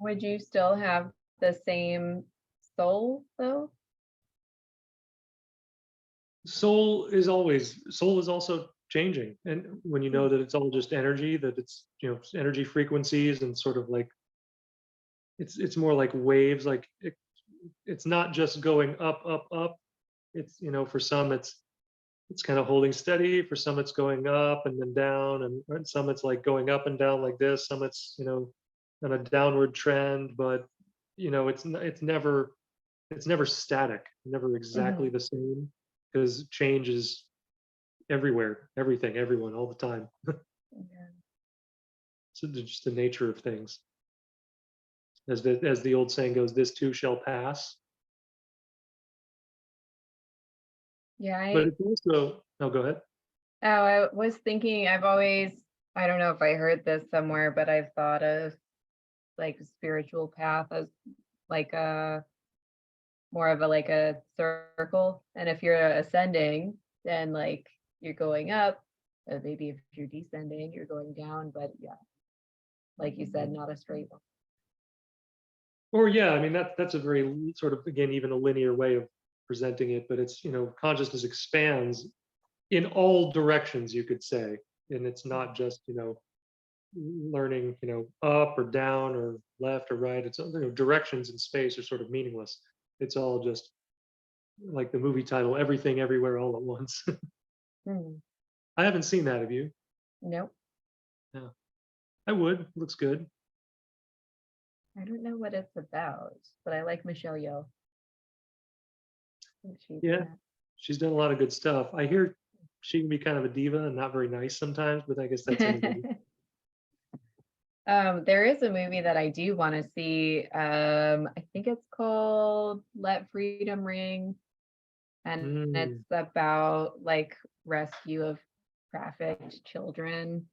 S2: Would you still have the same soul though?
S1: Soul is also changing. And when you know that it's all just energy, that it's, energy frequencies, and sort of like, it's more like waves. Like it's not just going up, up, up. It's, for some it's kind of holding steady. For some it's going up and then down, and some it's like going up and down like this. Some it's, on a downward trend. But it's never static, never exactly
S2: Mhm.
S1: the same, because change is everywhere, everything, everyone, all the time.
S2: Yeah.
S1: So just the nature of things. As the old saying goes, this too shall pass.
S2: Yeah,
S1: But it's also, no, go ahead.
S2: I was thinking, I don't know if I heard this somewhere, but I've thought of like a spiritual path as like a more of a like a circle. And if you're ascending, then like you're going up. Maybe if you're descending, you're going down. But yeah, like you said, not a straight one.
S1: Or yeah, I mean that's a very sort of, again, even a linear way of presenting it. But it's, consciousness expands in all directions, you could say. And it's not just, learning, up or down or left or right. It's, directions in space are sort of meaningless. It's all just like the movie title, Everything Everywhere All at Once.
S2: Hmm.
S1: I haven't seen that. Have you?
S2: Nope.
S1: Yeah, I would. Looks good.
S2: I don't know what it's about, but I like Michelle Yeoh. I think she's in
S1: Yeah,
S2: that.
S1: she's done a lot of good stuff. I hear she can be kind of a diva and not very nice sometimes, but I guess that's anybody.
S2: There is a movie that I do want to see. I think it's called Let Freedom Ring, and it's
S1: Mm,
S2: about like rescue of trafficked children.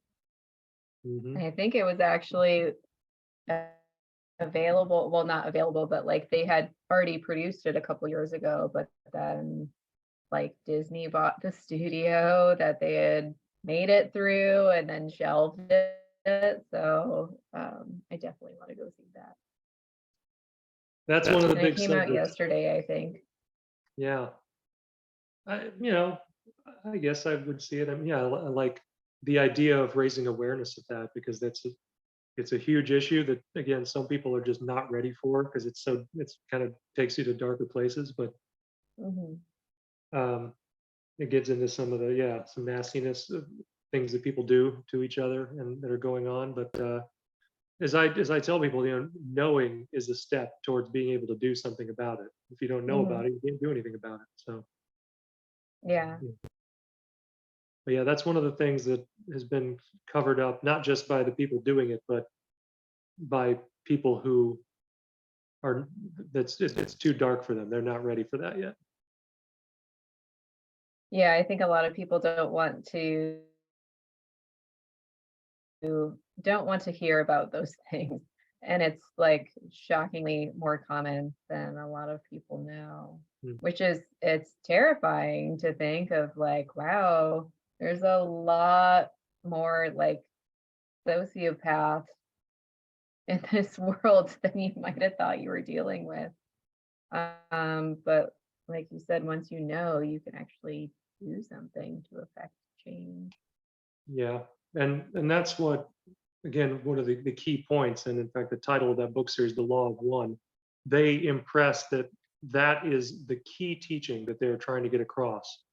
S1: hmm.
S2: I think it was actually uh, available, well, not available, but like they had already produced it a couple years ago, but then like Disney bought the studio that they had made it through and then shelved it. So I definitely want to go see that.
S1: That's one of the
S2: And it
S1: big
S2: came out
S1: subjects.
S2: yesterday, I think.
S1: Yeah, I, you know, I guess I would see it. I mean, yeah, I like the idea of raising awareness of that, because it's a huge issue that, again, some people are just not ready for, because it's kind of takes you to darker places. But
S2: Hmm.
S1: um, it gets into some of the, yeah, some nastiness of things that people do to each other and that are going on. But as I tell people, knowing is a step towards being able to do something about it. If you don't know
S2: Hmm.
S1: about it, you can't do anything about it. So,
S2: Yeah.
S1: yeah. But yeah, that's one of the things that has been covered up, not just by the people doing it, but by people who are, it's too dark for them. They're not ready for that yet.
S2: Yeah, I think a lot of people don't want to hear about those things. And it's like shockingly more common than a lot of people know,
S1: Mm.
S2: which is it's terrifying to think of like, wow, there's a lot more like sociopaths in this world than you might have thought you were dealing with. But like you said, once you know, you can actually do something to affect change.
S1: Yeah, and that's what again, one of the key points, and in fact, the title of that book series, The Law of One, they impress that that is the key teaching that they're trying to get across,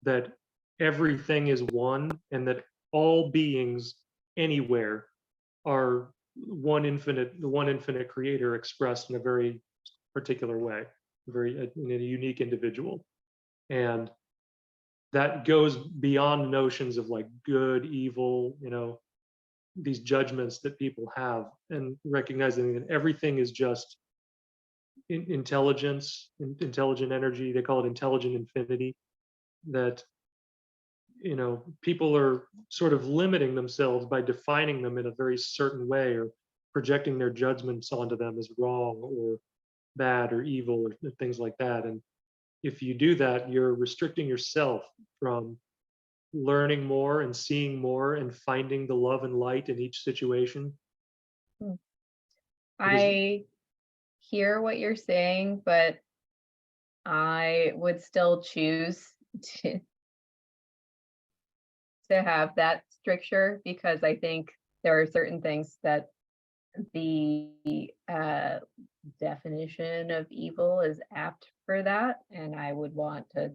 S1: that everything is one and that all beings anywhere are the one infinite creator expressed in a very particular way, in a unique individual. And that goes beyond notions of like good, evil, these judgments that people have, and recognizing that everything is just intelligence, intelligent energy. They call it intelligent infinity. That people are sort of limiting themselves by defining them in a very certain way, or projecting their judgments onto them as wrong or bad or evil or things like that. And if you do that, you're restricting yourself from learning more and seeing more and finding the love and light in each situation.
S2: Mm.
S1: Because
S2: I hear what you're saying, but I would still choose to have that stricture, because I think there are certain things that the definition of evil is apt for that, and I would want to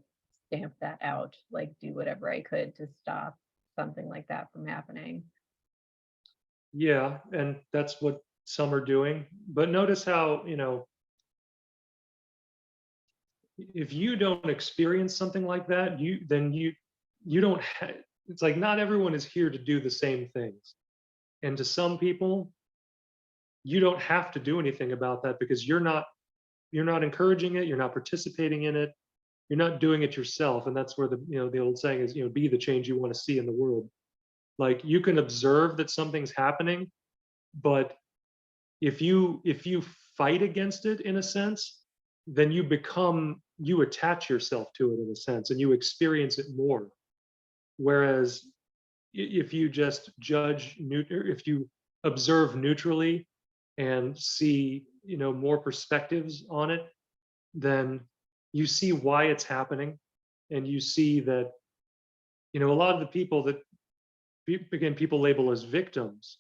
S2: stamp that out, like do whatever I could to stop something like that from happening.
S1: yeah, and that's what some are doing. But notice how, if you don't experience something like that, you don't it's like not everyone is here to do the same things. And to some people, you don't have to do anything about that because you're not encouraging it, you're not participating in it, you're not doing it yourself. And that's where the old saying is, be the change you want to see in the world. Like you can observe that something's happening, but if you fight against it in a sense, then you attach yourself to it in a sense and you experience it more. Whereas if you just if you observe neutrally and see more perspectives on it, then you see why it's happening, and you see that a lot of the people that again people label as victims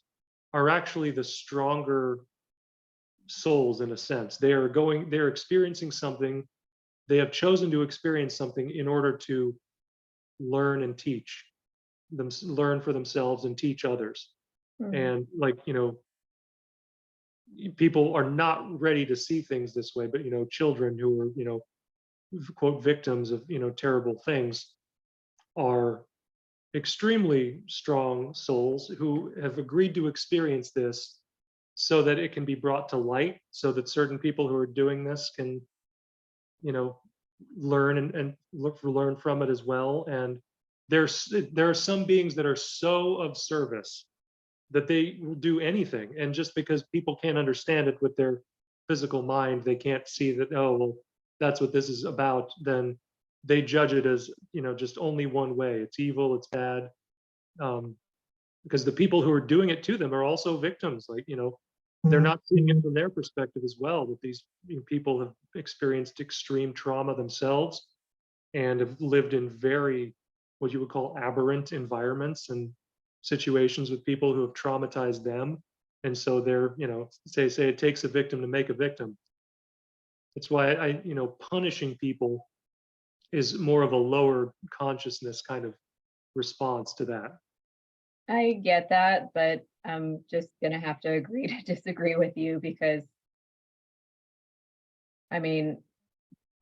S1: are actually the stronger souls in a sense. They're experiencing something. They have chosen to experience something in order to learn and teach learn for themselves and teach others.
S2: Mhm.
S1: And like people are not ready to see things this way, but children who are quote victims of terrible things are extremely strong souls who have agreed to experience this so that it can be brought to light, so that certain people who are doing this can you know learn and learn from it as well. And there are some beings that are so of service that they will do anything, and just because people can't understand it with their physical mind, they can't see that, oh well, that's what this is about, then they judge it as just only one way: it's evil, it's bad. um, because the people who are doing it to them are also victims. Like they're not seeing it from their perspective as well, that these people have experienced extreme trauma themselves and have lived in very, what you would call, aberrant environments and situations with people who have traumatized them. And so they're say it takes a victim to make a victim. That's why punishing people is more of a lower consciousness kind of response to that.
S2: I get that, but I'm just gonna have to agree to disagree with you, because I mean,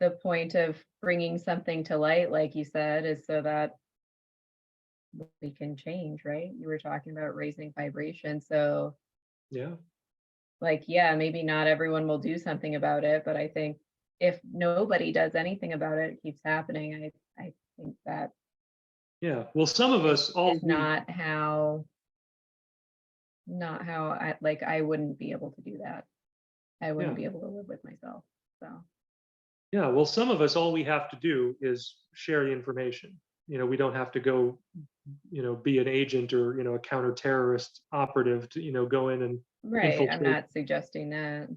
S2: the point of bringing something to light, like you said, is so that we can change, right? You were talking about raising vibration. So,
S1: Yeah.
S2: like, yeah, maybe not everyone will do something about it, but I think if nobody does anything about it, it keeps happening. I think that
S1: Yeah. Well, some of us, all
S2: is
S1: we,
S2: not how I like I wouldn't be able to do that. I wouldn't
S1: yeah.
S2: be able to live with myself. So,
S1: Yeah. Well, some of us, all we have to do is share the information. We don't have to go, be an agent or, a counter-terrorist operative to, go in and
S2: right, I'm
S1: infiltrate
S2: not suggesting that.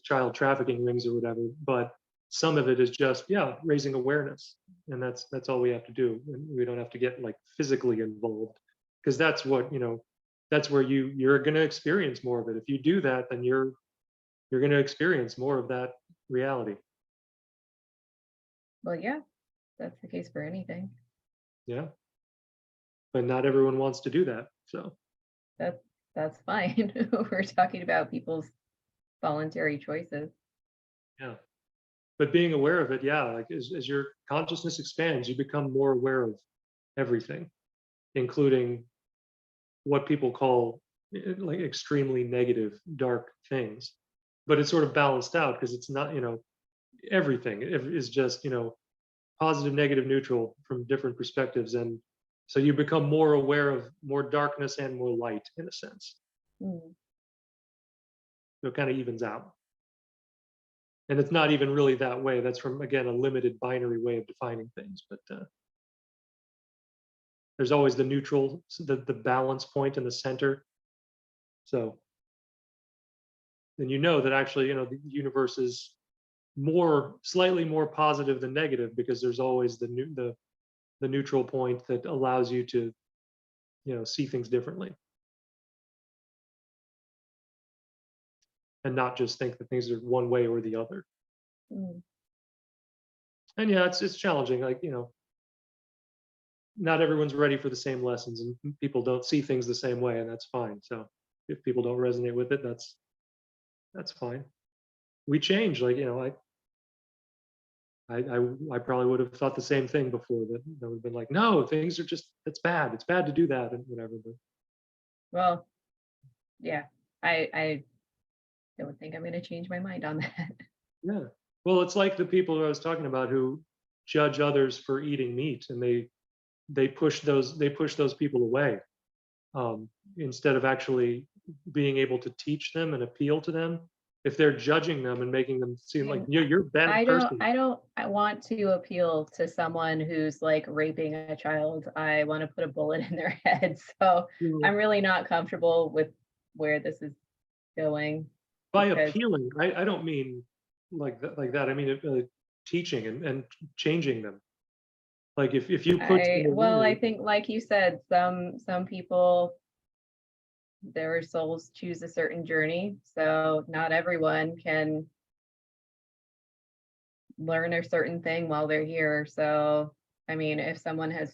S1: child trafficking rings or whatever. But some of it is just, yeah, raising awareness. And that's all we have to do. And we don't have to get like physically involved, because that's where you're going to experience more of it. If you do that, then you're going to experience more of that reality.
S2: Well, yeah, that's the case for anything.
S1: Yeah. But not everyone wants to do that. So
S2: That's that's fine. We're talking about people's voluntary choices.
S1: yeah. But being aware of it, yeah, like as your consciousness expands, you become more aware of everything, including what people call like extremely negative, dark things. But it's sort of balanced out because it's not, everything is just, positive, negative, neutral from different perspectives. And so you become more aware of more darkness and more light in a sense.
S2: Mm.
S1: So it kind of evens out. And it's not even really that way. That's from, again, a limited binary way of defining things. But there's always the neutral, the balance point in the center. So then you know that actually, the universe is slightly more positive than negative because there's always the neutral point that allows you to, see things differently and not just think that things are one way or the other.
S2: Mm.
S1: And yeah, it's challenging. Like, not everyone's ready for the same lessons and people don't see things the same way, and that's fine. So if people don't resonate with it, that's fine. We change, like, I probably would have thought the same thing before, that would have been like, no, things are just, it's bad. It's bad to do that and whatever. But
S2: Well, yeah, I don't think I'm going to change my mind on that.
S1: yeah. Well, it's like the people who I was talking about who judge others for eating meat, and they push those people away, instead of actually being able to teach them and appeal to them. If they're judging them and making them seem like
S2: And
S1: you're a bad person.
S2: I want to appeal to someone who's like raping a child. I want to put a bullet in their head. So
S1: You
S2: I'm really not comfortable with where this is going
S1: By
S2: because
S1: appealing, I don't mean like that. I mean teaching and changing them. Like if you put them
S2: I
S1: away,
S2: think like you said, some people their souls choose a certain journey. So not everyone can learn a certain thing while they're here. So I mean, if someone has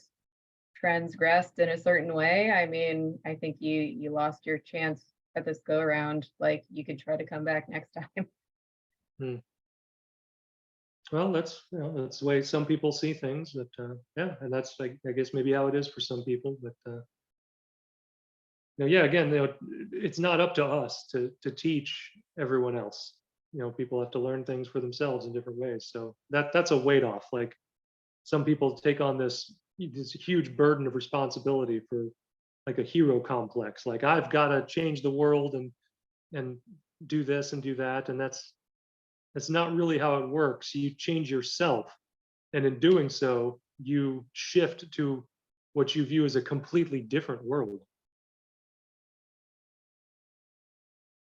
S2: transgressed in a certain way, I mean, I think you lost your chance at this go around. Like you could try to come back next time.
S1: hmm, well, that's the way some people see things. But yeah, and that's like, I guess maybe how it is for some people. But yeah, again, it's not up to us to teach everyone else. People have to learn things for themselves in different ways. So that's a weight off. Like some people take on this huge burden of responsibility for like a hero complex. Like I've got to change the world and do this and do that, and that's not really how it works. You change yourself, and in doing so, you shift to what you view as a completely different world.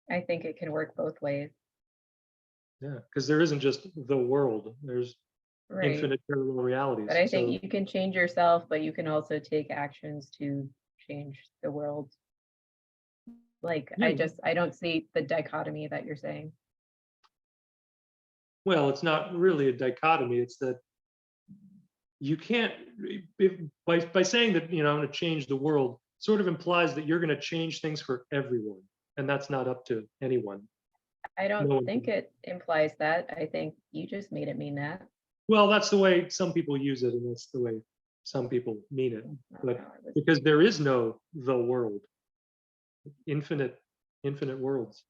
S2: I think it can work both ways.
S1: Yeah, because there isn't just the world. There's
S2: Right.
S1: infinite parallel
S2: But
S1: realities.
S2: I think
S1: So
S2: you can change yourself, but you can also take actions to change the world. Like
S1: yeah,
S2: I don't see the dichotomy that you're saying.
S1: well, it's not really a dichotomy. It's that you can't, by saying that, I'm going to change the world, sort of implies that you're going to change things for everyone, and that's not up to anyone.
S2: I don't
S1: No one
S2: think
S1: can.
S2: it implies that. I think you just made it mean that.
S1: Well, that's the way some people use it, and that's the way some people mean it.
S2: I don't know.
S1: But because there is no the world, infinite, infinite worlds.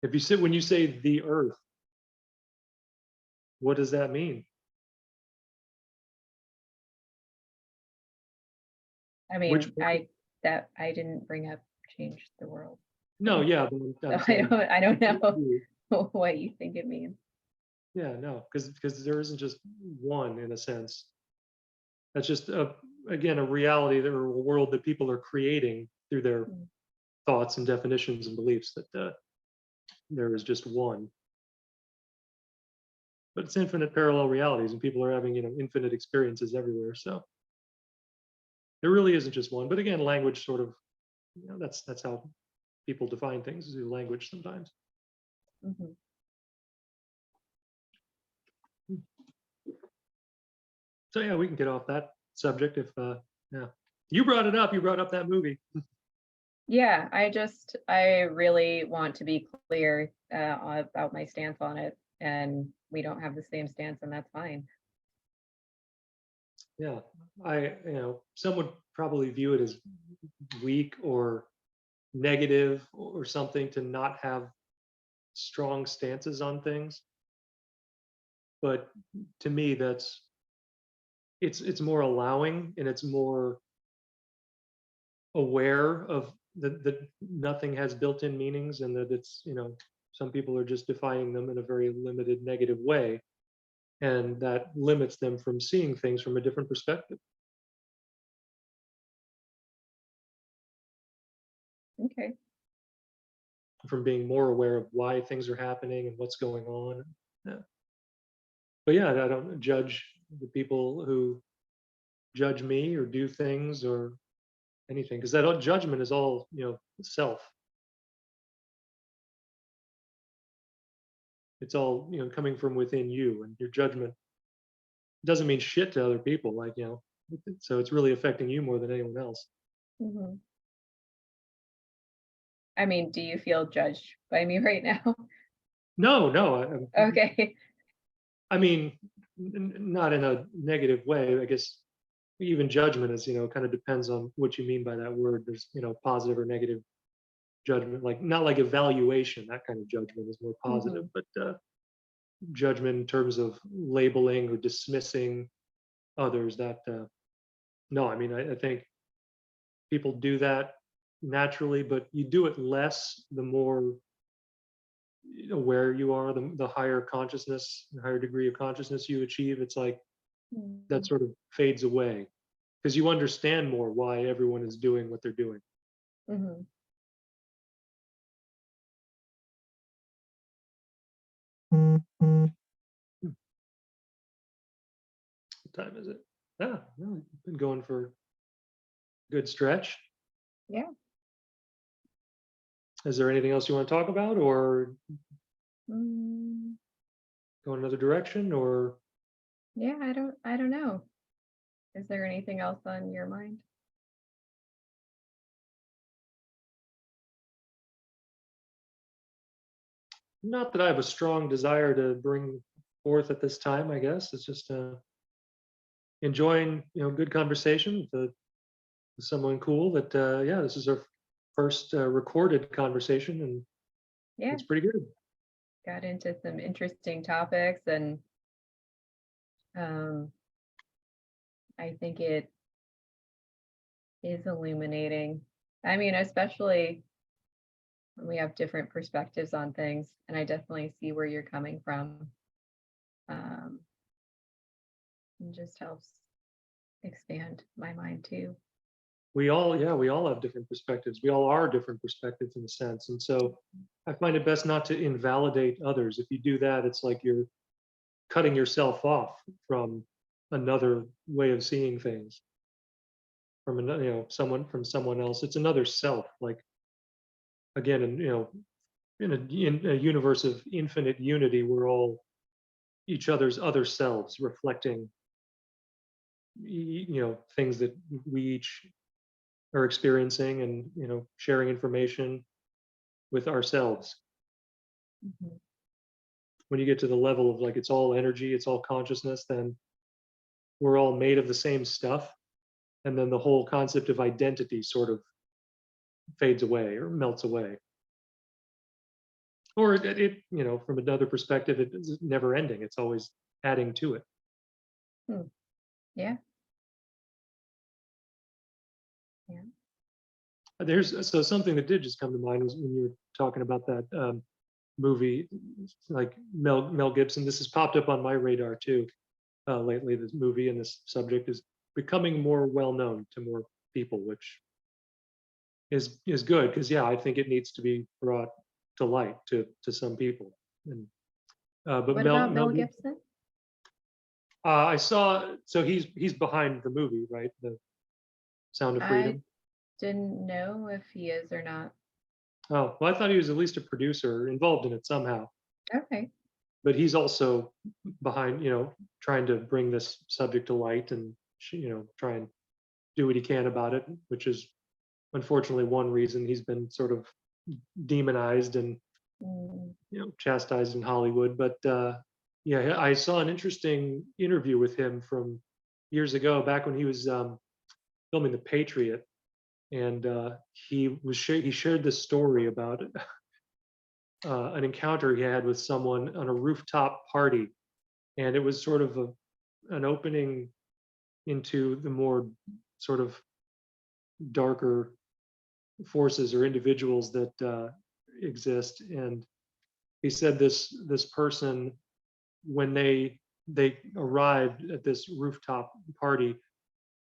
S1: If you sit when you say the earth, what does that mean?
S2: I
S1: Which
S2: mean, I didn't bring up change the world.
S1: no, yeah, but I'm
S2: So
S1: saying
S2: I don't know what you think it means.
S1: yeah, no, because there isn't just one in a sense. That's just again a reality or a world that people are creating through their
S2: Mm.
S1: thoughts and definitions and beliefs. That there is just one, but it's infinite parallel realities, and people are having infinite experiences everywhere. So There really isn't just one. But again, language sort of, that's how people define things, through language sometimes.
S2: Mhm.
S1: So yeah, we can get off that subject if yeah. You brought it up. You brought up that movie.
S2: Yeah, I really want to be clear about my stance on it, and we don't have the same stance, and that's fine.
S1: Yeah. Some would probably view it as weak or negative or something to not have strong stances on things. But to me, it's more allowing, and it's more aware of that nothing has built-in meanings, and that it's, some people are just defining them in a very limited negative way, and that limits them from seeing things from a different perspective,
S2: Okay.
S1: from being more aware of why things are happening and what's going on. Yeah. But yeah, I don't judge the people who judge me or do things or anything, because that judgment is all, self. It's all, coming from within you, and your judgment doesn't mean shit to other people, like, so it's really affecting you more than anyone else.
S2: Mhm. I mean, do you feel judged by me right now?
S1: No, no,
S2: Okay.
S1: I mean, not in a negative way, I guess. Even judgment is, kind of depends on what you mean by that word. There's, positive or negative judgment, like not like evaluation. That kind of judgment is more positive,
S2: Mhm.
S1: but judgment in terms of labeling or dismissing others, that no, I mean, I think people do that naturally, but you do it less the more aware you are, the higher consciousness, the higher degree of consciousness you achieve. It's like that
S2: Mhm.
S1: sort of fades away, because you understand more why everyone is doing what they're doing.
S2: Mhm.
S1: Hmm, what time is it? Yeah, no, been going for a good stretch.
S2: Yeah.
S1: Is there anything else you want to talk about, or
S2: Mm,
S1: go in another direction, or
S2: yeah, I don't know. Is there anything else on your mind?
S1: not that I have a strong desire to bring forth at this time. I guess it's just enjoying, good conversation with someone cool. That yeah, this is our first recorded conversation, and
S2: Yeah,
S1: it's pretty good.
S2: got into some interesting topics, and um I think it is illuminating. I mean, especially when we have different perspectives on things, and I definitely see where you're coming from. Um, it just helps expand my mind too.
S1: We all have different perspectives. We all are different perspectives in a sense, and so I find it best not to invalidate others. If you do that, it's like you're cutting yourself off from another way of seeing things, from another, someone else. It's another self. Like, again, and in a universe of infinite unity, we're all each other's other selves, reflecting things that we each are experiencing, and sharing information with ourselves.
S2: Mhm.
S1: When you get to the level of, like, it's all energy, it's all consciousness, then we're all made of the same stuff, and then the whole concept of identity sort of fades away or melts away. Or from another perspective, it's never ending. It's always adding to it.
S2: Hmm. Yeah, yeah.
S1: There's so something that did just come to mind was when you were talking about that movie, like Mel Gibson. This has popped up on my radar too lately. This movie and this subject is becoming more well known to more people, which is good, because yeah, I think it needs to be brought to light to some people. And but
S2: What about Mel Gibson?
S1: I saw, so he's behind the movie, right? The Sound of
S2: I
S1: Freedom?
S2: didn't know if he is or not.
S1: Oh, well, I thought he was at least a producer involved in it somehow.
S2: Okay.
S1: But he's also behind, trying to bring this subject to light and, try and do what he can about it, which is unfortunately one reason he's been sort of demonized and
S2: Mm,
S1: chastised in Hollywood. But yeah, I saw an interesting interview with him from years ago, back when he was filming The Patriot, and he shared this story about an encounter he had with someone on a rooftop party, and it was sort of an opening into the more sort of darker forces or individuals that exist. And he said this person, when they arrived at this rooftop party,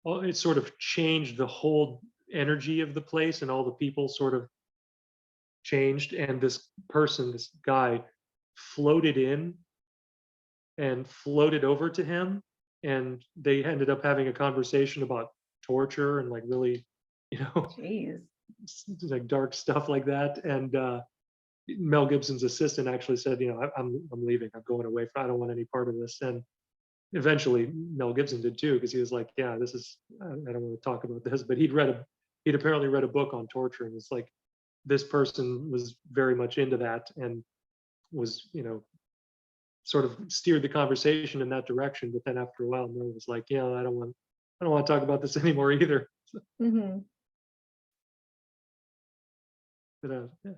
S1: it sort of changed the whole energy of the place, and all the people sort of changed. And this person, this guy, floated in and floated over to him, and they ended up having a conversation about torture and like really, you know,
S2: jeez.
S1: like dark stuff like that. And Mel Gibson's assistant actually said, I'm leaving. I'm going away. I don't want any part of this. And eventually Mel Gibson did too, because he was like, yeah, this is, I don't want to talk about this. But he'd apparently read a book on torture, and it's like this person was very much into that and was, sort of steered the conversation in that direction. But then after a while, Mel was like, yeah, I don't want to talk about this anymore either.
S2: Hmm.
S1: But yeah.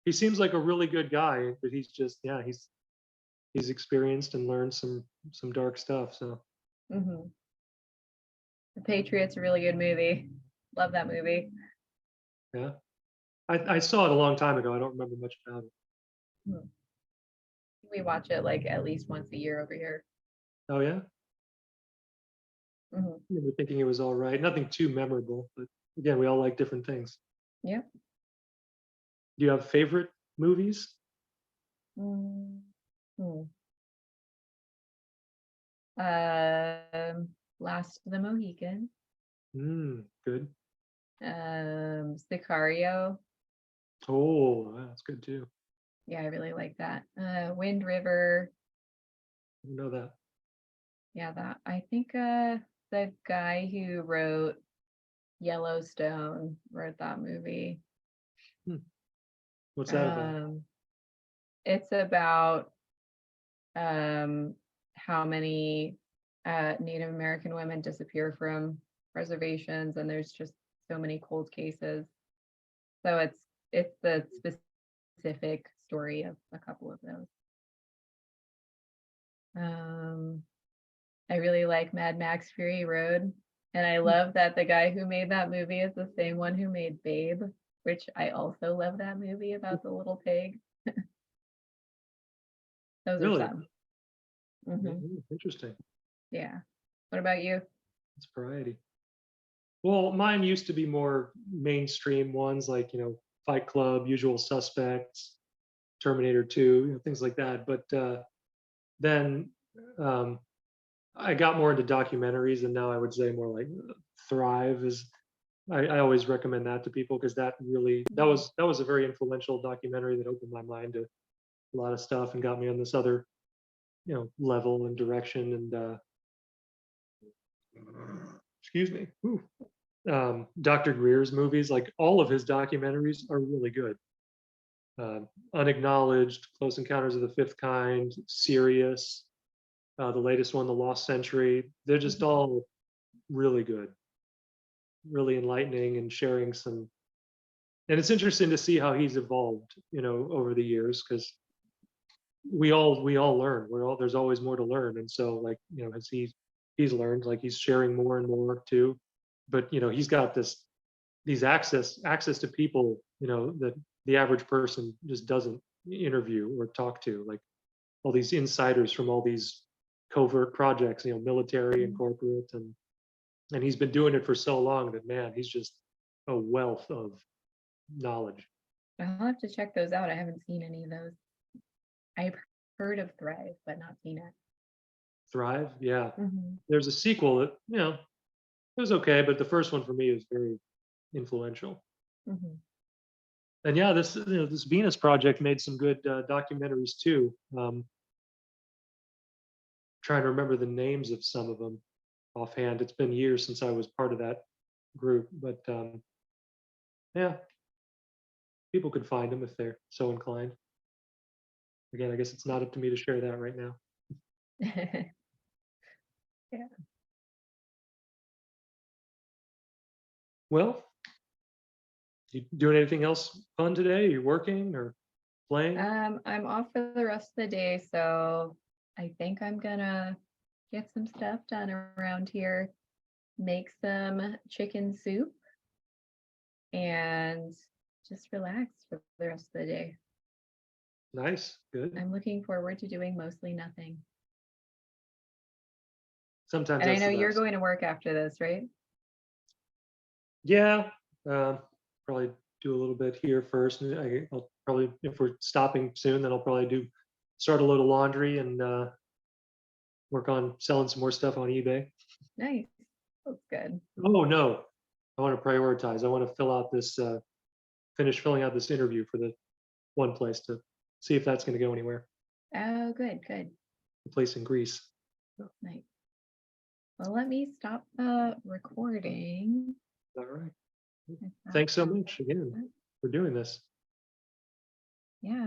S1: He seems like a really good guy, but he's just, yeah, he's experienced and learned some dark stuff. So
S2: Hmm. The Patriot's a really good movie. Love that movie.
S1: yeah, I saw it a long time ago. I don't remember much about it.
S2: Hmm. We watch it like at least once a year over here.
S1: Oh yeah,
S2: Hmm.
S1: I remember thinking it was all right. Nothing too memorable, but again, we all like different things.
S2: Yeah.
S1: Do you have favorite movies?
S2: Mm. Hmm. Last of the Mohican.
S1: Good.
S2: Sicario.
S1: Oh, that's good too.
S2: Yeah, I really like that. Wind River.
S1: I know that.
S2: Yeah, that I think the guy who wrote Yellowstone wrote that movie.
S1: Hmm. What's that about?
S2: Um, it's about how many Native American women disappear from reservations, and there's just so many cold cases. So it's the specific story of a couple of those. Um, I really like Mad Max Fury Road, and I love that the guy who made that movie is the same one who made Babe, which I also love that movie about the little pig. Those are
S1: Really?
S2: some. Hmm.
S1: Interesting.
S2: Yeah. What about you?
S1: It's variety. Well, mine used to be more mainstream ones, like, Fight Club, Usual Suspects, Terminator 2, things like that. But then um, I got more into documentaries, and now I would say more like Thrive is. I always recommend that to people, because that was a very influential documentary that opened my mind to a lot of stuff and got me on this other, level and direction. And excuse me. Ooh. Dr. Greer's movies, like all of his documentaries, are really good. Unacknowledged, Close Encounters of the Fifth Kind, Sirius, the latest one, The Lost Century. They're just all really good, really enlightening, and sharing some. And it's interesting to see how he's evolved, over the years, because we all learn. There's always more to learn, and so, like, as he's learned, like, he's sharing more and more too. But he's got these access to people, that the average person just doesn't interview or talk to, like all these insiders from all these covert projects, military and corporate. And he's been doing it for so long that, man, he's just a wealth of knowledge.
S2: I'll have to check those out. I haven't seen any of those. I've heard of Thrive, but not seen it.
S1: Thrive, yeah.
S2: Hmm.
S1: There's a sequel that, It was okay, but the first one for me was very influential.
S2: Mhm.
S1: And yeah, this Venus project made some good documentaries too. Trying to remember the names of some of them offhand. It's been years since I was part of that group, but yeah, people could find them if they're so inclined. Again, I guess it's not up to me to share that right now.
S2: Yeah.
S1: Well, you doing anything else fun today? You working or playing?
S2: I'm off for the rest of the day, so I think I'm gonna get some stuff done around here, make some chicken soup, and just relax for the rest of the day.
S1: Nice, good.
S2: I'm looking forward to doing mostly nothing.
S1: Sometimes
S2: And I
S1: that's
S2: know
S1: the
S2: you're
S1: best.
S2: going to work after this, right?
S1: Yeah, probably do a little bit here first. And I'll probably, if we're stopping soon, then I'll probably start a load of laundry and work on selling some more stuff on eBay.
S2: Nice. That's good.
S1: Oh no, I want to prioritize. I want to finish filling out this interview for the one place to see if that's going to go anywhere.
S2: Oh, good, good.
S1: The place in Greece.
S2: Nice. Well, let me stop the recording.
S1: All right.
S2: if that
S1: Thanks so
S2: sounds
S1: much again
S2: good.
S1: for doing this.
S2: Yeah.